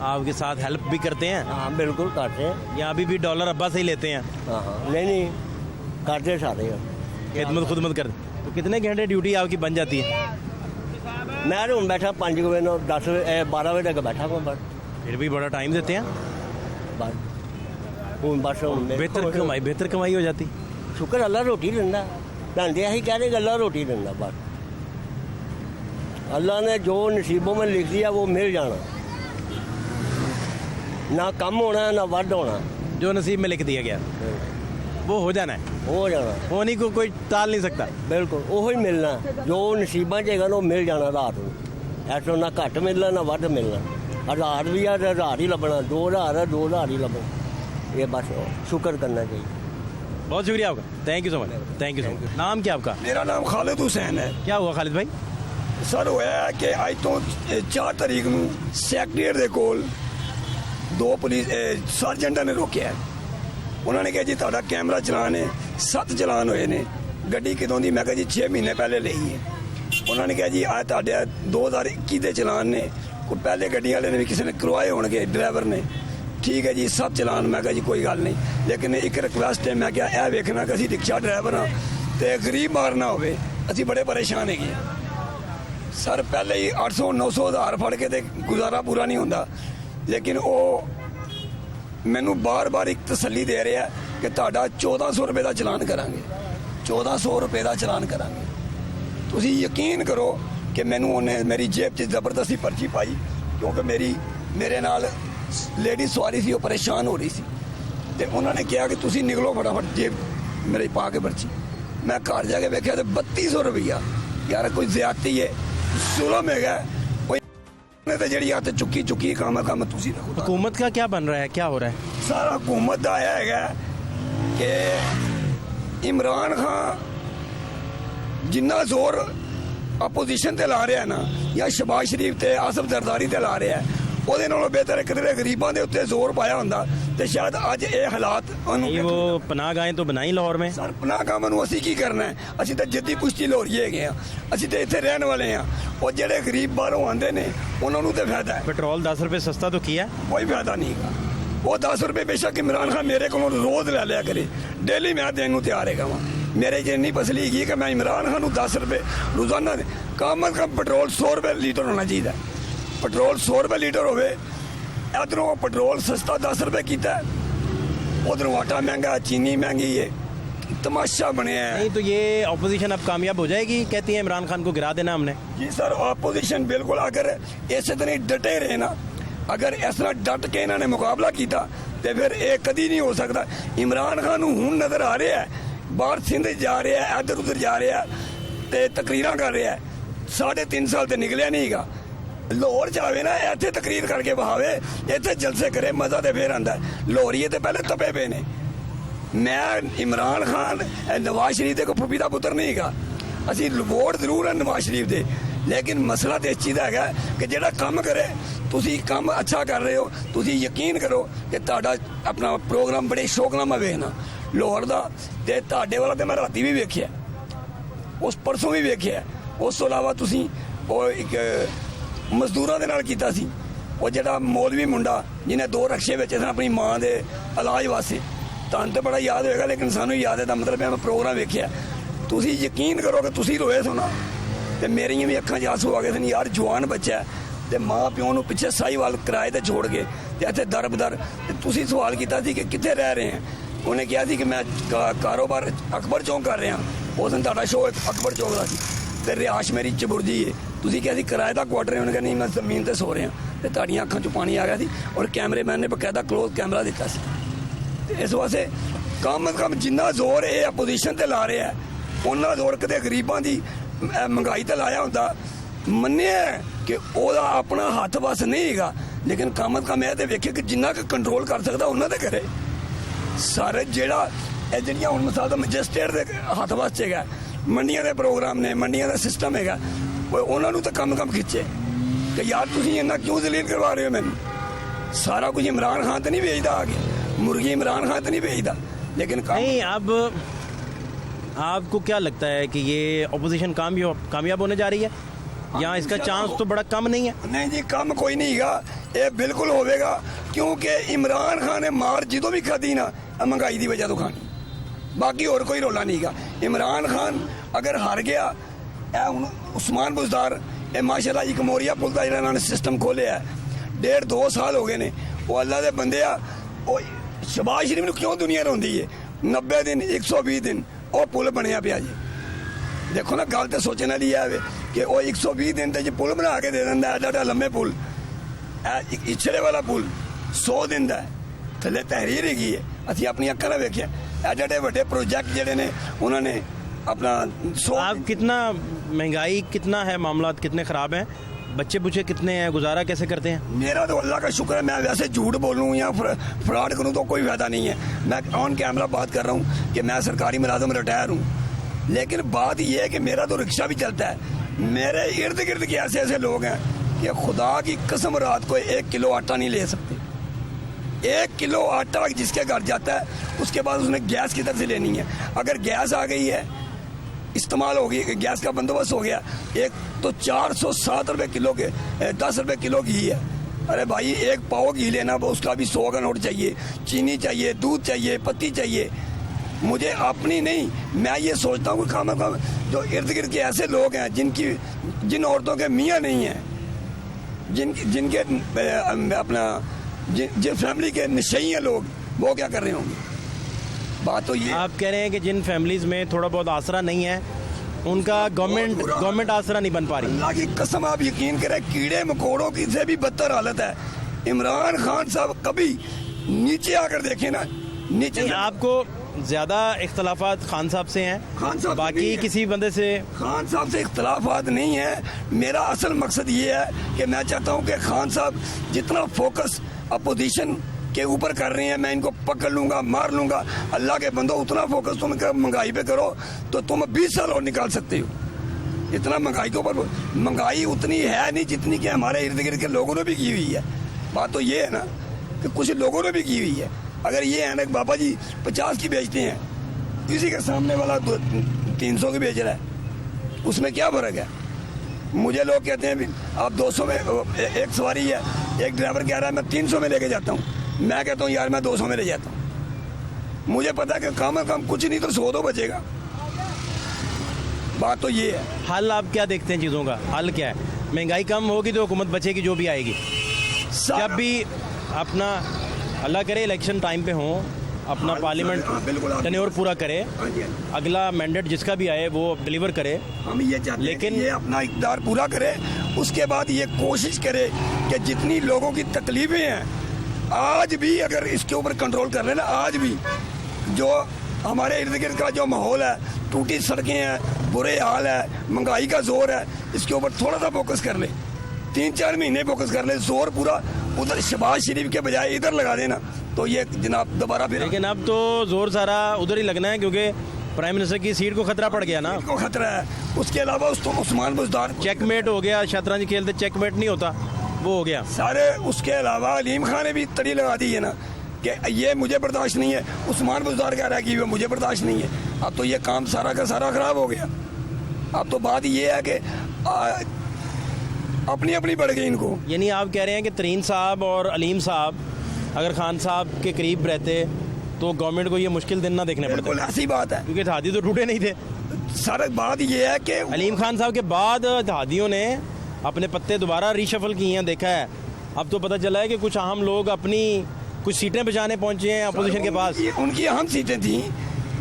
आपके साथ हेल्प भी करते हैं? हाँ बिल्कुल करते हैं। या अभी भी डॉलर अब्बा से ही लेते हैं? हाँ हाँ, नहीं करते सारे, खिदमत खुदमत करते। तो कितने घंटे ड्यूटी आपकी बन जाती है? मैं हूँ बैठा 5 बजे 10 12 बजे तक बैठा हूँ बस। फिर भी बड़ा टाइम देते हैं। बस हूँ बस बेहतर कमाई हो जाती। शुक्र अल्लाह रोटी दिंदा, धंधे यही कह रहे अल्लाह रोटी दिंदा बस। अल्लाह ने जो नसीबों में लिख दिया वो मिल जाना, ना कम होना ना वध होना, जो नसीब में लिख दिया गया वो हो जाना है, हो जाना, होने को कोई टाल नहीं सकता। बिल्कुल वो ही मिलना, जो नसीबा चेगा ना वो मिल जाना रात को। ऐसा ना घट मिलना ना वध मिलना, 1000 भी है 1000 ही लभना, 2000 है 2000 ही लभना। ये बस शुक्र करना चाहिए। बहुत शुक्रिया आपका, thank you so much, thank you so much. नाम क्या आपका? मेरा नाम खालिद हुसैन है। क्या हुआ खालिद भाई? सर होया है कि अज तो 4 तारीख ਨੂੰ ਸੈਕਟਰੀਏਟ ਦੇ ਕੋਲ 2 ਪੁਲਿਸ ਸਰਜੈਂਟਾਂ ਨੇ ਰੋਕਿਆ। ਉਹਨਾਂ ਨੇ ਕਿਹਾ ਜੀ ਤੁਹਾਡਾ ਕੈਮਰਾ ਚਲਾਨ ਹੈ, 7 ਚਲਾਨ ਹੋਏ ਨੇ। ਗੱਡੀ ਕਿਦੋਂ ਦੀ? ਮੈਂ ਕਿਹਾ ਜੀ 6 ਮਹੀਨੇ ਪਹਿਲੇ ਲਈ ਹੈ। ਉਹਨਾਂ ਨੇ ਕਿਹਾ ਜੀ ਆ ਤੁਹਾਡੇ 2021 ਦੇ ਚਲਾਨ ਨੇ, ਕੋਈ ਪਹਿਲੇ ਗੱਡੀਆਂ ਵਾਲੇ ਨੇ ਵੀ ਕਿਸੇ ਨੇ ਕਰਵਾਏ ਹੋਣਗੇ, ਡਰਾਈਵਰ ਨੇ। ਠੀਕ ਹੈ ਜੀ 7 ਚਲਾਨ। ਮੈਂ ਕਿਹਾ ਜੀ ਕੋਈ ਗੱਲ ਨਹੀਂ, ਲੇਕਿਨ ਇੱਕ ਰਿਕੁਐਸਟ ਹੈ, ਮੈਂ ਕਿਹਾ ਇਹ ਵੇਖਣਾ ਕਿ ਅਸੀਂ ਰਿਕਸ਼ਾ ਡਰਾਈਵਰ ਹਾਂ ਤੇ ਗਰੀਬ ਮਾਰ ਨਾ ਹੋਵੇ, ਅਸੀਂ ਬੜੇ ਪਰੇਸ਼ਾਨ ਹੈਗੇ ਹਾਂ। ਸਰ ਪਹਿਲੇ ਹੀ 800 900 ਹਜ਼ਾਰ ਫੜ ਕੇ ਤੇ ਗੁਜ਼ਾਰਾ ਪੂਰਾ ਨਹੀਂ ਹੁੰਦਾ, ਲੇਕਿਨ ਉਹ ਮੈਨੂੰ ਬਾਰ-ਬਾਰ ਇੱਕ ਤਸੱਲੀ ਦੇ ਰਿਹਾ ਕਿ ਤੁਹਾਡਾ 1400 ਰੁਪਏ ਦਾ ਚਲਾਨ ਕਰਾਂਗੇ, 1400 ਰੁਪਏ ਦਾ ਚਲਾਨ ਕਰਾਂਗੇ। ਤੁਸੀਂ ਯਕੀਨ ਕਰੋ ਕਿ ਮੈਨੂੰ ਉਹਨੇ ਮੇਰੀ ਜੇਬ 'ਚ ਜ਼ਬਰਦਸਤੀ ਪਰਚੀ ਪਾਈ, ਕਿਉਂਕਿ ਮੇਰੇ ਨਾਲ ਲੇਡੀ ਸਵਾਰੀ ਸੀ, ਉਹ ਪਰੇਸ਼ਾਨ ਹੋ ਰਹੀ ਸੀ ਤੇ ਉਹਨਾਂ ਨੇ ਕਿਹਾ ਕਿ ਤੁਸੀਂ ਨਿਕਲੋ ਫਟਾਫਟ ਜੇਬ ਮੇਰੇ ਪਾ ਕੇ ਪਰਚੀ। ਮੈਂ ਘਰ ਜਾ ਕੇ ਵੇਖਿਆ ਤੇ 3200 ਰੁਪਈਆ। ਯਾਰ ਕੋਈ ਜ਼ਿਆਦਤੀ ਹੈ, जुलम है कोई जी हथ चुकी काम तुसी देखो। हुकूमत का क्या बन रहा है, क्या हो रहा है? सारा हुकूमत का यह है कि इमरान खान जिन्ना जोर अपोजिशन ते ला रहा है ना, या शहबाज शरीफ ते आसफ जरदारी ते ला रहा है, ਉਹਦੇ ਨਾਲੋਂ ਬਿਹਤਰ ਕਿਤੇ ਗਰੀਬਾਂ ਦੇ ਉੱਤੇ ਜ਼ੋਰ ਪਾਇਆ ਹੁੰਦਾ ਤੇ ਸ਼ਾਇਦ ਅੱਜ ਇਹ ਹਾਲਾਤ ਇਹ ਉਹ ਪਨਾਹਗਾहें तो बनाई लाहौर में। ਸਰ ਪਨਾਹਗਾਹਾਂ ਨੂੰ ਅਸੀਂ ਕੀ ਕਰਨਾ ਹੈ? ਅਸੀਂ ਤਾਂ ਜੱਦੀ ਪੁਸ਼ਤੀ ਲਾਹੌਰੀ ਹੈਗੇ ਆ, ਅਸੀਂ ਤਾਂ ਇੱਥੇ ਰਹਿਣ ਵਾਲੇ ਆ। ਉਹ ਜਿਹੜੇ ਗਰੀਬ ਬਾਹਰੋਂ ਆਉਂਦੇ ਨੇ ਉਹਨਾਂ ਨੂੰ ਤੇ ਫਾਇਦਾ ਹੈ। पेट्रोल 10 रुपये सस्ता तो किया, ਕੋਈ ਫਾਇਦਾ ਨਹੀਂ ਹੈਗਾ। ਉਹ 10 ਰੁਪਏ ਬੇਸ਼ੱਕ ਇਮਰਾਨ ਖਾਨ ਮੇਰੇ ਕੋਲੋਂ ਰੋਜ਼ ਲੈ ਲਿਆ ਕਰੇ, ਡੇਲੀ ਮੈਂ ਦੇਣ ਨੂੰ ਤਿਆਰ ਹੈਗਾ ਵਾਂ। ਮੇਰੇ 'ਚ ਇੰਨੀ ਪਸਲੀ ਹੈਗੀ ਕਿ ਮੈਂ ਇਮਰਾਨ ਖਾਨ ਨੂੰ 10 ਰੁਪਏ ਰੋਜ਼ਾਨਾ ਕਮ ਅਜ਼ ਕਮ ਪੈਟਰੋਲ 100 ਰੁਪਏ ਲੀਟਰ ਹੋਣਾ ਚਾਹੀਦਾ। ਪੈਟਰੋਲ 100 ਰੁਪਏ ਲੀਟਰ ਹੋਵੇ, ਇੱਧਰੋਂ ਪੈਟਰੋਲ ਸਸਤਾ 10 ਰੁਪਏ ਕੀਤਾ, उधरों आटा महंगा, चीनी महंगी है, तमाशा बनया है। नहीं तो ये अपोजिशन अब कामयाब हो जाएगी, कहती है इमरान खान को गिरा देना हमने। जी सर अपोजिशन बिल्कुल, अगर इस तरह डटे रहे ना, अगर इस तरह डट के इन्होंने मुकाबला किया तो फिर ये कभी नहीं हो सकता। इमरान खान हूँ नज़र आ रहा है बाहर सिंध जा रहा है, इधर उधर जा रहा है तो तकरीर कर रहा है। 3.5 साल तो निकलिया नहीं गा। लाहौर जावे ना, इतने तकरीर करके बहावे, इतने जलसे करे, मजा तो फिर आंदा। लाहौरीए तो पहले तपे पे ने। मैं इमरान खान नवाज शरीफ के कोई फूफी का पुत्र नहीं गा, असी वोट जरूर है नवाज शरीफ दे, ਲੇਕਿਨ ਮਸਲਾ ਤੇ ਇਸ ਚੀਜ਼ ਦਾ ਹੈਗਾ ਕਿ ਜਿਹੜਾ ਕੰਮ ਕਰੇ, ਤੁਸੀਂ ਕੰਮ ਅੱਛਾ ਕਰ ਰਹੇ ਹੋ, ਤੁਸੀਂ ਯਕੀਨ ਕਰੋ ਕਿ ਤੁਹਾਡਾ ਆਪਣਾ ਪ੍ਰੋਗਰਾਮ ਬੜੇ ਸ਼ੌਕ ਨਾਲ ਮੈਂ ਵੇਖਣਾ ਲਾਹੌਰ ਦਾ, ਤੇ ਤੁਹਾਡੇ ਵਾਲਾ ਤੇ ਮੈਂ ਰਾਤੀ ਵੀ ਵੇਖਿਆ, ਉਸ ਪਰਸੋਂ ਵੀ ਵੇਖਿਆ। ਉਸ ਤੋਂ ਇਲਾਵਾ ਤੁਸੀਂ ਉਹ ਇੱਕ ਮਜ਼ਦੂਰਾਂ ਦੇ ਨਾਲ ਕੀਤਾ ਸੀ, ਉਹ ਜਿਹੜਾ ਮੌਲਵੀ ਮੁੰਡਾ ਜਿਹਨੇ 2 ਰਕਸ਼ੇ ਵੇਚੇ ਸਨ ਆਪਣੀ ਮਾਂ ਦੇ ਇਲਾਜ ਵਾਸਤੇ, ਤੁਹਾਨੂੰ ਤਾਂ ਬੜਾ ਯਾਦ ਹੋਏਗਾ, ਲੇਕਿਨ ਸਾਨੂੰ ਯਾਦ ਹੈ ਦਾ ਮਤਲਬ ਮੈਂ ਪ੍ਰੋਗਰਾਮ ਵੇਖਿਆ। ਤੁਸੀਂ ਯਕੀਨ ਕਰੋ ਕਿ ਤੁਸੀਂ ਰੋਏ ਸੋ ਨਾ, ਤੇ ਮੇਰੀਆਂ ਵੀ ਅੱਖਾਂ 'ਚ ਆਂਸੂ ਆ ਗਏ ਸਨ। ਯਾਰ ਜਵਾਨ ਬੱਚਾ ਤੇ ਮਾਂ ਪਿਓ ਨੂੰ ਪਿੱਛੇ ਸਾਹੀਵਾਲ ਕਿਰਾਏ ਤੇ ਛੋੜ ਕੇ ਤੇ ਇੱਥੇ ਦਰਬਦਰ, ਤੇ ਤੁਸੀਂ ਸਵਾਲ ਕੀਤਾ ਸੀ ਕਿ ਕਿੱਥੇ ਰਹਿ ਰਹੇ हैं, ਉਹਨੇ ਕਿਹਾ ਸੀ ਕਿ ਮੈਂ ਕਾਰੋਬਾਰ ਅਕਬਰ ਚੌਂਕ ਕਰ ਰਿਹਾ। ਉਸ ਦਿਨ ਤੁਹਾਡਾ ਸ਼ੋਅ ਅਕਬਰ ਚੌਂਕ ਦਾ ਸੀ, ਤੇ ਰਿਹਾਸ਼ ਮੇਰੀ ਚਬੁਰਜੀ ਹੈ। ਤੁਸੀਂ ਕਿਹਾ ਸੀ ਕਿਰਾਏ ਦਾ ਕੁਆਟਰ ਹੈ, ਉਹਨੇ ਕਿਹਾ ਨਹੀਂ ਮੈਂ ਜ਼ਮੀਨ ਤੇ ਸੋ ਰਿਹਾ, ਤੇ ਤੁਹਾਡੀਆਂ ਅੱਖਾਂ 'ਚੋਂ ਪਾਣੀ ਆ ਗਿਆ ਸੀ। ਔਰ ਕੈਮਰੇਮੈਨ ਨੇ ਬਕਾਇਦਾ ਕਲੋਜ਼ ਕੈਮਰਾ ਦਿੱਤਾ ਸੀ। ਤੇ ਇਸ ਵਾਸਤੇ ਕੰਮ ਜਿੰਨਾ ਜ਼ੋਰ ਇਹ ਆਪੋਜੀਸ਼ਨ ਤੇ ਲਾ ਰਿਹਾ, ਉਹਨਾਂ ਜ਼ੋਰ ਕਦੇ ਗਰੀਬਾਂ ਦੀ ਮਹਿੰਗਾਈ ਤੇ ਲਾਇਆ ਹੁੰਦਾ। ਮੰਨਿਆ ਕਿ ਉਹਦਾ ਆਪਣਾ ਹੱਥ ਵਸ ਨਹੀਂ ਹੈਗਾ, ਲੇਕਿਨ ਕੰਮ ਇਹ ਤੇ ਵੇਖੇ ਕਿ ਜਿੰਨਾ ਕੁ ਕੰਟਰੋਲ ਕਰ ਸਕਦਾ ਉਹਨਾਂ ਤੇ ਕਰੇ। ਸਾਰੇ ਜਿਹੜਾ ਇਹ ਜਿਹੜੀਆਂ ਹੁਣ ਮਿਸਾਲ ਦਾ ਮੈਜਿਸਟਰੇਟ ਦੇ ਹੱਥ ਵਾਸਤੇ ਹੈਗਾ, ਮੰਡੀਆਂ ਦੇ ਪ੍ਰੋਗਰਾਮ ਨੇ, ਮੰਡੀਆਂ ਦਾ ਸਿਸਟਮ ਹੈਗਾ, ਉਹਨਾਂ ਨੂੰ ਤਾਂ ਕੰਮ ਖਿੱਚੇ ਕਿ ਯਾਰ ਤੁਸੀਂ ਇੰਨਾ ਕਿਉਂ ਜ਼ਲੀਲ ਕਰਵਾ ਰਹੇ ਹੋ ਮੈਨੂੰ। ਸਾਰਾ ਕੁਝ इमरान खान तो नहीं भेजता आगे, मुर्गी इमरान खान तो नहीं भेजता, लेकिन नहीं। अब आपको क्या लगता है कि ये अपोजिशन कामयाब होने जा रही है, या इसका चांस तो बड़ा कम नहीं है? नहीं जी, कम कोई नहीं गा, ये बिल्कुल होवेगा, क्योंकि इमरान खान ने मार जो भी खाधी ना महंगाई की वजह तो खानी, बाकी और कोई रोला नहीं गा। इमरान खान अगर हार गया, उस्मान बुज़दार माशाल्लाह एक मोरिया पुल का जिन्होंने सिस्टम खोलिया है, 1.5-2 साल हो गए ने, वो अल्लाह दे बंदे आ, शहबाज शरीफ ने क्यों दुनिया रोंदी है? 90 दिन 120 दिन वो पुल बनया पिया जी। देखो ना, गल तो सोचने वाली है कि वो 120 दिन तक पुल बना के दे देंदा, एडा लम्बे पुल, इछड़े वाला पुल 100 दिन का थले तहरीर हैगी है, असीं अपनी अक्खां नाल वेखिया। एडे वड्डे प्रोजेक्ट जिहड़े ने उन्होंने अपना आप कितना महंगाई कितना है, मामला कितने ख़राब हैं, बच्चे बुच्चे कितने हैं, गुजारा कैसे करते हैं? मेरा तो अल्लाह का शुक्र है, मैं वैसे झूठ बोलूँ या फ्रॉड करूँ तो कोई फायदा नहीं है। मैं ऑन कैमरा बात कर रहा हूँ कि मैं सरकारी मुलाजिम रिटायर हूँ, लेकिन बात यह है कि मेरा तो रिक्शा भी चलता है। मेरे इर्द गिर्द के ऐसे ऐसे लोग हैं कि खुदा की कसम रात को 1 किलो आटा नहीं ले सकते। 1 किलो आटा जिसके घर जाता है, उसके बाद उसने गैस किधर से लेनी है? अगर गैस आ गई है, इस्तेमाल हो गई, गैस का बंदोबस्त हो गया, एक तो 407 रुपये किलो के 10 रुपये किलो घी है। अरे भाई, 1 पाव घी लेना, उसका भी 100 का नोट चाहिए, चीनी चाहिए, दूध चाहिए, पत्ती चाहिए। मुझे अपनी नहीं, मैं ये सोचता हूँ कि जो इर्द गिर्द के ऐसे लोग हैं जिन औरतों के मियाँ नहीं हैं, जिनके अपना जिन फैमिली के नशई हैं लोग, वो क्या कर रहे होंगे? बात तो ये, आप कह रहे हैं कि जिन फैमिलीज में थोड़ा बहुत आसरा नहीं है, उनका गवर्नमेंट आसरा नहीं बन पा रही। अल्लाह की कसम आप यकीन करें, कीड़े मकोड़ों की से भी बदतर हालत है। इमरान खान साहब कभी नीचे आकर देखें ना, नीचे आपको ज्यादा इख्तलाफात खान साहब से हैं, खान साहब बाकी किसी बंदे से? खान साहब से इख्तलाफात नहीं है। मेरा असल मकसद ये है कि मैं चाहता हूँ कि खान साहब जितना फोकस अपोजिशन के ऊपर कर रहे हैं, मैं इनको पकड़ लूंगा, मार लूंगा। अल्लाह के बंदो, उतना फोकस तुम महंगाई पे करो तो तुम 20 साल और निकाल सकते हो। इतना महंगाई के ऊपर, महंगाई उतनी है नहीं जितनी कि हमारे इर्द गिर्द के लोगों ने भी की हुई है। बात तो ये है ना कि कुछ लोगों ने भी की हुई है। अगर ये है ना कि बाबा जी 50 की बेचते हैं, इसी के सामने वाला 300 की बेच रहा है, उसमें क्या फर्क है? मुझे लोग कहते हैं आप 200 में, एक सवारी है, एक ड्राइवर कह रहा है मैं 300 में लेके जाता हूँ, मैं कहता हूँ यार मैं 200 में ले जाता हूँ। मुझे पता है कि कम कुछ नहीं तो 100 तो बचेगा। बात तो ये है। हल आप क्या देखते हैं चीज़ों का? हल क्या है? महंगाई कम होगी तो हुकूमत बचेगी जो भी आएगी। जब भी अपना अल्लाह करे इलेक्शन टाइम पे हो, अपना पार्लियामेंट टेन्योर पूरा करे, अगला मैंडेट जिसका भी आए वो डिलीवर करे। हम ये चाहते हैं कि ये अपना इक़्तिदार पूरा करे, उसके बाद ये कोशिश करे कि जितनी लोगों की तकलीफें हैं, आज भी अगर इसके ऊपर कंट्रोल कर लेना, आज भी जो हमारे इर्द गिर्द का जो माहौल है, टूटी सड़कें हैं, बुरे हाल है, महंगाई का जोर है, इसके ऊपर थोड़ा सा फोकस कर ले, 3-4 महीने फोकस कर ले, जोर पूरा उधर शहबाज शरीफ के बजाय इधर लगा देना, तो ये जनाब दोबारा फिर। लेकिन अब तो जोर सारा उधर ही लगना है, क्योंकि प्राइम मिनिस्टर की सीट को खतरा पड़ गया ना, को खतरा है। उसके अलावा उस्मान बुज़दार को चेकमेट हो गया, शतरंज खेलते चेकमेट नहीं होता, वो हो गया। सारे, उसके अलावा अलीम खान ने भी तड़ी लगा दी है ना कि ये मुझे बर्दाश्त नहीं है। उस्मान बुज़दार कह रहा है कि ये मुझे बर्दाश्त नहीं है। अब तो ये काम सारा का सारा खराब हो गया। अब तो बात ये है कि अपनी अपनी बढ़ गई इनको। यानी आप कह रहे हैं कि तरीन साहब और अलीम साहब अगर खान साहब के करीब रहते तो गवर्नमेंट को ये मुश्किल दिन ना देखने पड़ते, बिल्कुल ऐसी बात है। क्योंकि इत्तेहादी तो टूटे नहीं थे। सारा बात ये है कि अलीम खान साहब के बाद इत्तेहादियों ने अपने पत्ते दोबारा रीशफल किए हैं, देखा है। अब तो पता चला है कि कुछ अहम लोग अपनी कुछ सीटें बचाने पहुंचे हैं अपोजिशन के पास। उनकी अहम सीटें थी,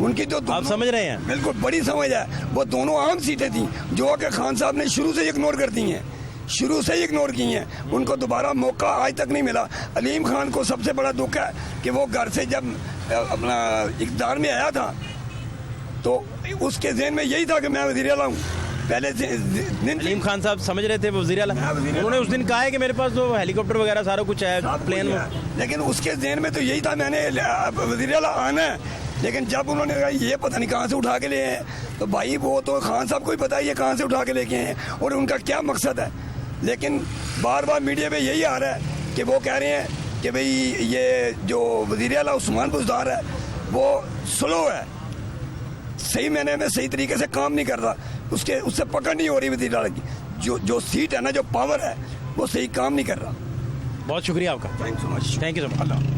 उनकी तो आप समझ रहे हैं? बिल्कुल बड़ी समझ है। वो दोनों अहम सीटें थी जो कि खान साहब ने शुरू से इग्नोर कर दी हैं, शुरू से ही इग्नोर की हैं। उनको दोबारा मौका आज तक नहीं मिला। अलीम खान को सबसे बड़ा दुख है कि वो घर से जब अपना इक़्तिदार में आया था तो उसके ज़हन में यही था कि मैं वज़ीर आला हूँ। पहले से अलीम खान साहब समझ रहे थे वज़ीर आला, उन्होंने उस दिन कहा है कि मेरे पास तो हेलीकॉप्टर वगैरह सारा कुछ है, प्लेन में, लेकिन उसके ज़हन में तो यही था मैंने वज़ीर आला आना है। लेकिन जब उन्होंने कहा ये पता नहीं कहाँ से उठा के ले आए, तो भाई वो तो खान साहब को ही पता है ये कहाँ से उठा के लेके आए हैं और उनका क्या मकसद है। लेकिन बार बार मीडिया में यही आ रहा है कि वो कह रहे हैं कि भाई ये जो वज़ीर आला उस्मान बुज़दार है वो स्लो है, सही मैंने में सही तरीके से काम नहीं कर रहा, उससे पकड़ नहीं हो रही वज़ीर आला की। जो सीट है ना, जो पावर है, वो सही काम नहीं कर रहा। बहुत शुक्रिया आपका, thank so much. Thank you so much.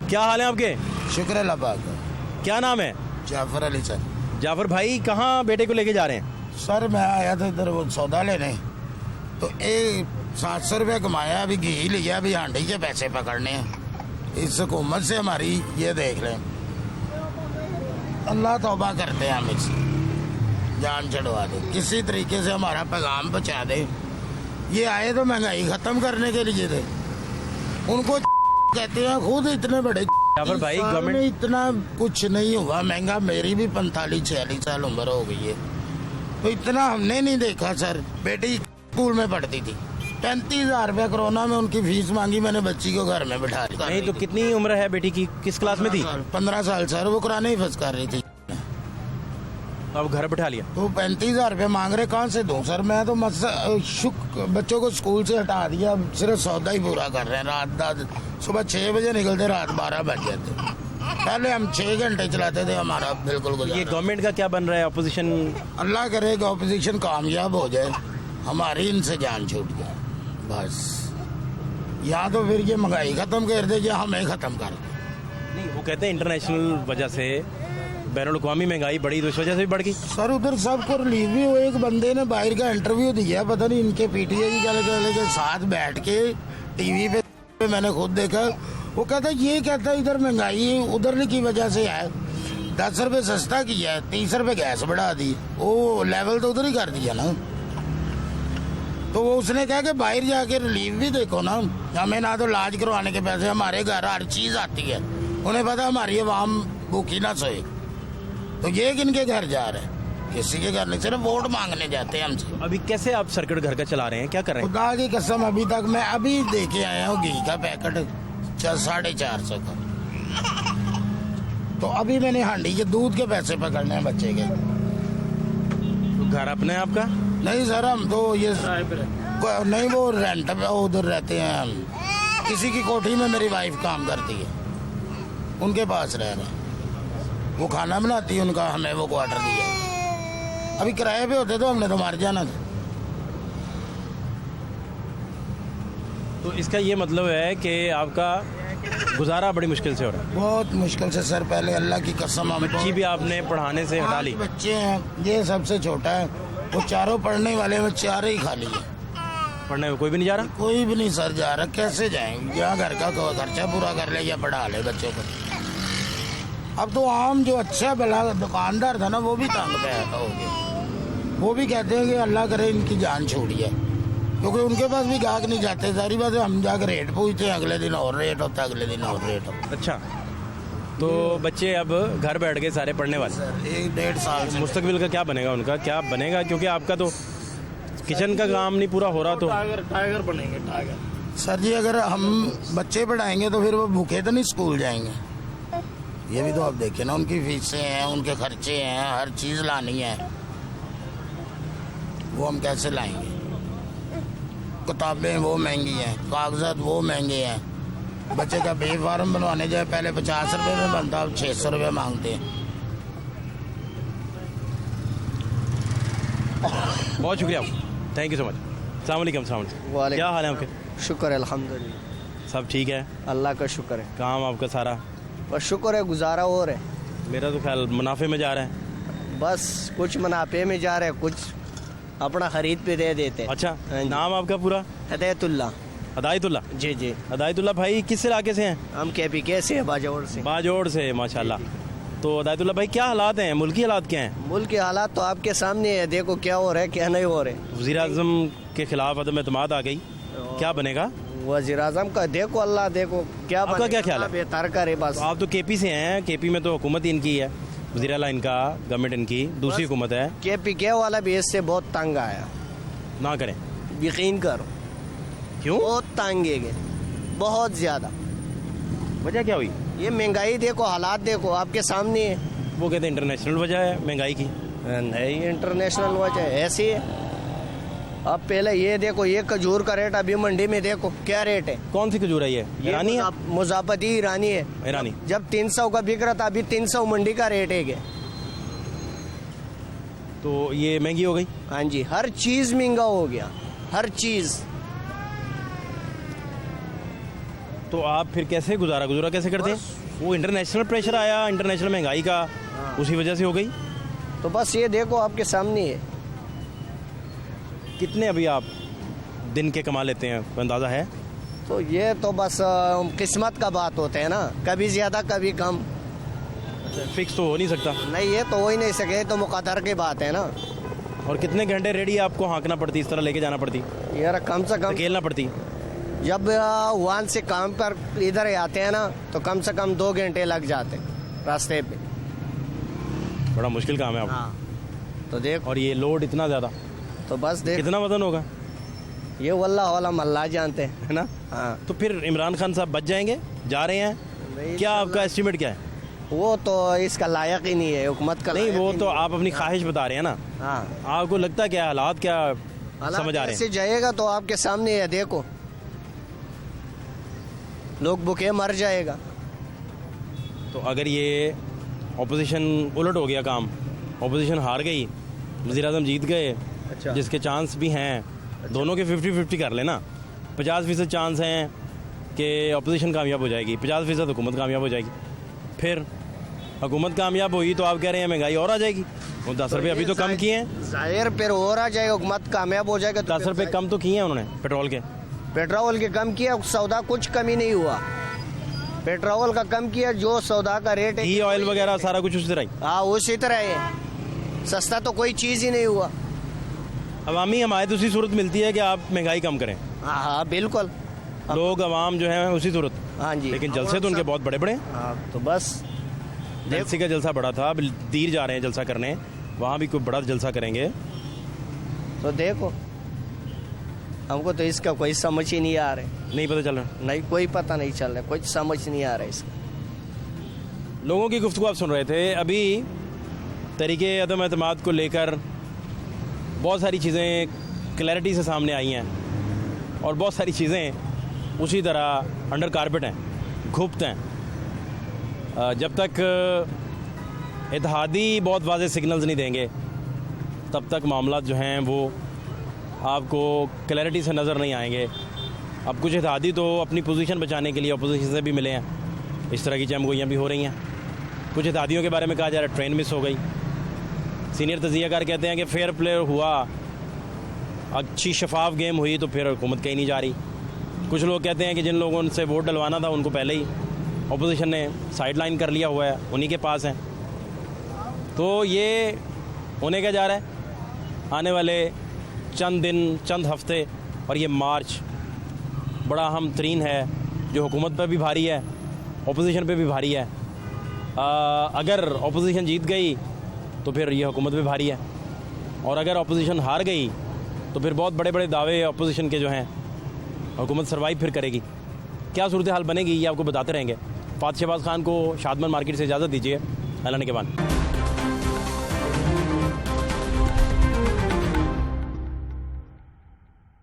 क्या हाल है आपके? शुक्र अल्लाह पाक का। क्या नाम है? जाफर अली सर। जाफर भाई, कहाँ बेटे को लेके जा रहे हैं? सर मैं आया था इधर वो सौदा लेने, तो 700 रुपया कमाया, अभी घी लिया, अभी हांडी के पैसे पकड़ने हैं। इस हुकूमत से हमारी ये देख लें, अल्लाह तौबा करते हैं, हम इससे जान चढ़वा दे, किसी तरीके से हमारा पैगाम पहुँचा दे। ये आए तो महंगाई ख़त्म करने के लिए थे, उनको कहते हैं खुद इतने बड़े भाई गवर्नमेंट इतना कुछ नहीं हुआ महंगा। मेरी भी 45-46 साल उम्र हो गई है, तो इतना हमने नहीं देखा सर। बेटी स्कूल में पढ़ती थी, 35,000 रुपया कोरोना में उनकी फीस मांगी, मैंने बच्ची को घर में बिठा दिया। नहीं तो कितनी उम्र है बेटी की, किस क्लास में थी? 15 साल सर, वो कुरान हिफ्ज़ कर रही थी, अब घर बिठा लिया। तो 35,000 रुपया मांग रहे, कहाँ से दूं सर? मैं तो बच्चों को स्कूल से हटा दिया, सिर्फ सौदा ही पूरा कर रहे हैं। रात सुबह 6 बजे निकलते, रात 12 बज जाते। पहले हम 6 घंटे चलाते थे, हमारा बिल्कुल गुजारा। ये गवर्नमेंट का क्या बन रहा है? अपोजिशन, अल्लाह करेगा अपोजिशन कामयाब हो जाए, हमारी इनसे जान छूट जाए बस। या तो फिर ये महंगाई खत्म कर दे या हमें खत्म कर दे। नहीं, वो कहते हैं इंटरनेशनल वजह से बैनुल-अक़वामी महंगाई बढ़ी, तो इस वजह से भी बढ़ गई। सर उधर सबको रिलीव भी हुए। एक बंदे ने बाहर का इंटरव्यू दिया, पता नहीं इनके पीटीआई की गल के साथ बैठ के टीवी पे मैंने खुद देखा। वो कहता ये कहता इधर महंगाई उधर की वजह से है, 10 रुपये सस्ता किया है, 30 रुपये गैस बढ़ा दी, वो लेवल तो उधर ही कर दिया ना। तो वो उसने कहा कि बाहर जाके रिलीफ भी देखो ना, हमें ना तो इलाज करवाने के पैसे, हमारे घर हर चीज़ आती है, उन्हें पता हमारी आवाम भूखी ना सोए। तो ये किनके घर जा रहे हैं? किसी के घर नहीं, सिर्फ वोट मांगने जाते हैं हमसे। अभी कैसे आप सर्किट घर का चला रहे हैं, क्या कर रहे हैं? खुदा की कसम अभी तक मैं अभी देके आया हूँ घी का पैकेट 450 का, तो अभी मैंने हांडी के दूध के पैसे पकड़ने हैं बच्चे के। तो घर अपने आपका? नहीं सर, हम तो ये नहीं, वो रेंट पे उधर रहते हैं हम। किसी की कोठी में मेरी वाइफ काम करती है, उनके पास रह रहे हैं, वो खाना बनाती है उनका, हमें वो क्वार्टर दिया। अभी किराए पे होते तो हमने तो मार जाना था। तो इसका ये मतलब है कि आपका गुजारा बड़ी मुश्किल से हो रहा है? बहुत मुश्किल से सर। पहले अल्लाह की कसम, हम बच्ची भी आपने पढ़ाने से हटा ली? बच्चे हैं, ये सबसे छोटा है, वो चारों पढ़ने वाले में 4 ही खाली है। पढ़ने में कोई भी नहीं जा रहा? कोई भी नहीं सर जा रहा, कैसे जाएंगे? यहाँ घर का खर्चा पूरा कर ले या पढ़ा ले बच्चों को। अब तो आम जो अच्छा भला दुकानदार था ना, वो भी तंग पे हो गया। वो भी कहते हैं कि अल्लाह करे इनकी जान छोड़िए, क्योंकि उनके पास भी गाहक नहीं जाते। सारी बात है, हम जाकर रेट पूछते हैं, अगले दिन और रेट होता है, अगले दिन और रेट होता है। अच्छा, तो बच्चे अब घर बैठ गए सारे पढ़ने वाले, 1-1.5 साल से मुस्तकबिल का क्या बनेगा उनका, क्या बनेगा? क्योंकि आपका तो किचन का काम नहीं पूरा हो रहा तो टाइगर बनेंगे, टाइगर। सर जी अगर हम बच्चे पढ़ाएंगे तो फिर वो भूखे तो नहीं स्कूल जाएंगे। ये भी तो आप देखिए ना, उनकी फीसें हैं, उनके खर्चे हैं, हर चीज़ लानी है, वो हम कैसे लाएंगे? किताबें वो महंगी हैं, कागजात वो महंगे हैं। बच्चे का बे फार्म बनवाने जाए पहले 50 रुपये में बनता, अब 600 रुपये मांगते हैं। बहुत शुक्रिया, थैंक यू सो मच। अस्सलाम वालेकुम। क्या हाल है आपके? शुक्र है अल्हम्दुलिल्लाह, सब ठीक है? अल्लाह का शुक्र है, काम आपका सारा? बस शुक्र है, गुजारा हो रहा है। मेरा तो ख्याल मुनाफे में जा रहा है। बस कुछ मुनाफे में जा रहे हैं, कुछ अपना खरीद पे दे देते हैं। अच्छा, हाँ जी। नाम आपका पूरा? हदायतुल्लाह। हदायतुल्ला। जी जी, हदायतुल्ला भाई किस इलाके से हैं? हम KPK से हैं, बाजौड़ से। बाजोड़ से, माशाल्लाह। तो हदायतुल्ला भाई क्या हालात हैं, मुल्की हालात क्या हैं? मुल्क के हालात तो आपके सामने है, देखो क्या हो रहा है क्या नहीं हो रहा है। वज़ीर आज़म के खिलाफ अदम एतमाद आ गई, क्या बनेगा? वज़ीर आज़म का देखो, अल्लाह देखो क्या आपका बनेगा, क्या ख्याल है? अल्लाह बेहतर करे बस। तो आप तो KP से हैं, KP में तो हुकूमत ही इनकी है, वज़ीर आला इनका, गवर्नमेंट इनकी, दूसरी हुकूमत है। KPK वाला भी इससे बहुत तंग आया, ना करें। यकीन करो, क्यों? बहुत तंग है, बहुत ज़्यादा। वजह क्या हुई? ये महंगाई देखो, हालात देखो आपके सामने है। वो कहते हैं इंटरनेशनल वजह है महंगाई की। नहीं, इंटरनेशनल वजह ऐसी है। अब पहले ये देखो, ये खजूर का रेट अभी मंडी में देखो क्या रेट है। कौन सी खजूर है ये? ईरानी है? मुजाफती ईरानी है। ईरानी। जब 300 का बिक रहा था, अभी 300 मंडी का रेट है क्या? तो ये महंगी हो गई। हाँ जी, हर चीज महंगा हो गया, हर चीज। तो आप फिर कैसे गुजारा कैसे करते हैं? वो इंटरनेशनल प्रेशर आया, इंटरनेशनल महंगाई का, उसी वजह से हो गई। तो बस ये देखो आपके सामने है। कितने अभी आप दिन के कमा लेते हैं, कोई अंदाज़ा है? तो ये तो बस किस्मत का बात होता है ना, कभी ज्यादा कभी कम। फिक्स तो हो नहीं सकता। नहीं, ये तो हो ही नहीं सके, तो मुकद्दर की बात है ना। और कितने घंटे रेडी आपको हाँकना पड़ती, इस तरह लेके जाना पड़ती, यार कम से कम अकेलना पड़ती? जब वहाँ से काम पर इधर आते हैं ना, तो कम से कम 2 घंटे लग जाते हैं रास्ते पे। बड़ा मुश्किल काम है आप। हाँ, तो देख, और ये लोड इतना ज़्यादा, तो बस देख, कितना वजन होगा ये वल्लाह वाला मल्ला जानते हैं, है ना? हाँ। तो फिर इमरान खान साहब बच जाएंगे, जा रहे हैं, क्या आपका एस्टिमेट क्या है? वो तो इसका लायक ही नहीं है, हुकूमत का नहीं, लायक वो ही तो नहीं आप अपनी ख्वाहिश बता रहे हैं ना। हाँ, आपको लगता है क्या हालात क्या हालात समझ आ रहे ऐसे हैं? जाएगा तो आपके सामने है, देखो लोग भूखे मर जाएगा। तो अगर ये ऑपोजिशन उलट हो गया काम, ऑपोजिशन हार गई, वज़ीर आज़म जीत गए, अच्छा। जिसके चांस भी हैं, दोनों के 50-50 कर लेना, 50% चांस हैं कि ऑपोजिशन कामयाब हो जाएगी, 50% हुकूमत कामयाब हो जाएगी। फिर हुकूमत कामयाब हुई तो आप कह रहे हैं महंगाई और आ जाएगी। वो 10 रुपये अभी तो कम किए हैं, जाहिर फिर और आ जाएगा, हुकूमत कामयाब हो जाएगा। 10 रुपये कम तो किए हैं उन्होंने पेट्रोल के। पेट्रोल के कम किया, सौदा कुछ कमी नहीं हुआ। पेट्रोल का कम किया, जो सौदा का रेट है, घी ऑयल वगैरह सारा कुछ उसी तरह ही। हाँ उसी तरह है, सस्ता तो कोई चीज़ ही नहीं हुआ। अवामी हमायत उसी सूरत मिलती है कि आप महंगाई कम करें, हाँ हाँ बिल्कुल, लोग अवाम जो है उसी सूरत। हाँ जी। लेकिन जलसे तो उनके बहुत बड़े बड़े हैं। हाँ, तो बस जलसे का जलसा बड़ा था, अब दीर जा रहे हैं जलसा करने, वहाँ भी कोई बड़ा जलसा करेंगे। तो देखो, हमको तो इसका कोई समझ ही नहीं आ रहा। नहीं पता चल रहा, नहीं, कोई पता नहीं चल रहा, कुछ समझ नहीं आ रहा इसका। लोगों की गुफ्तगू आप सुन रहे थे। अभी तरीके अदम एतमाद को लेकर बहुत सारी चीज़ें क्लैरिटी से सामने आई हैं और बहुत सारी चीज़ें उसी तरह अंडर कारपेट हैं, गुप्त हैं। जब तक इत्तेहादी बहुत वाज़ेह सिग्नल्स नहीं देंगे तब तक मामला जो हैं वो आपको क्लैरिटी से नज़र नहीं आएंगे। अब कुछ इत्तेहादी तो अपनी पोजीशन बचाने के लिए अपोजिशन से भी मिले हैं, इस तरह की जमगोइयाँ भी हो रही हैं। कुछ इत्तेहादियों के बारे में कहा जा रहा है ट्रेन मिस हो गई। सीनियर तजियाकार कहते हैं कि फेयर प्ले हुआ, अच्छी शफाफ गेम हुई, तो फिर हुकूमत कहीं नहीं जा रही। कुछ लोग कहते हैं कि जिन लोगों से वोट डलवाना था उनको पहले ही अपोजिशन ने साइड लाइन कर लिया हुआ है, उन्हीं के पास हैं। तो ये होने क्या जा रहा है आने वाले चंद दिन, चंद हफ्ते, और ये मार्च बड़ा अहम तरीन है, जो हुकूमत पर भी भारी है, अपोजिशन पे भी भारी है। अगर अपोजिशन जीत गई तो फिर ये हुकूमत पे भारी है, और अगर अपोजिशन हार गई तो फिर बहुत बड़े बड़े दावे अपोजिशन के जो हैं हुकूमत सर्वाइव फिर करेगी। क्या सूरत हाल बनेगी ये आपको बताते रहेंगे। फात शहबाज खान को शादमन मार्केट से इजाज़त दीजिए। अल्लाह ने के बाद।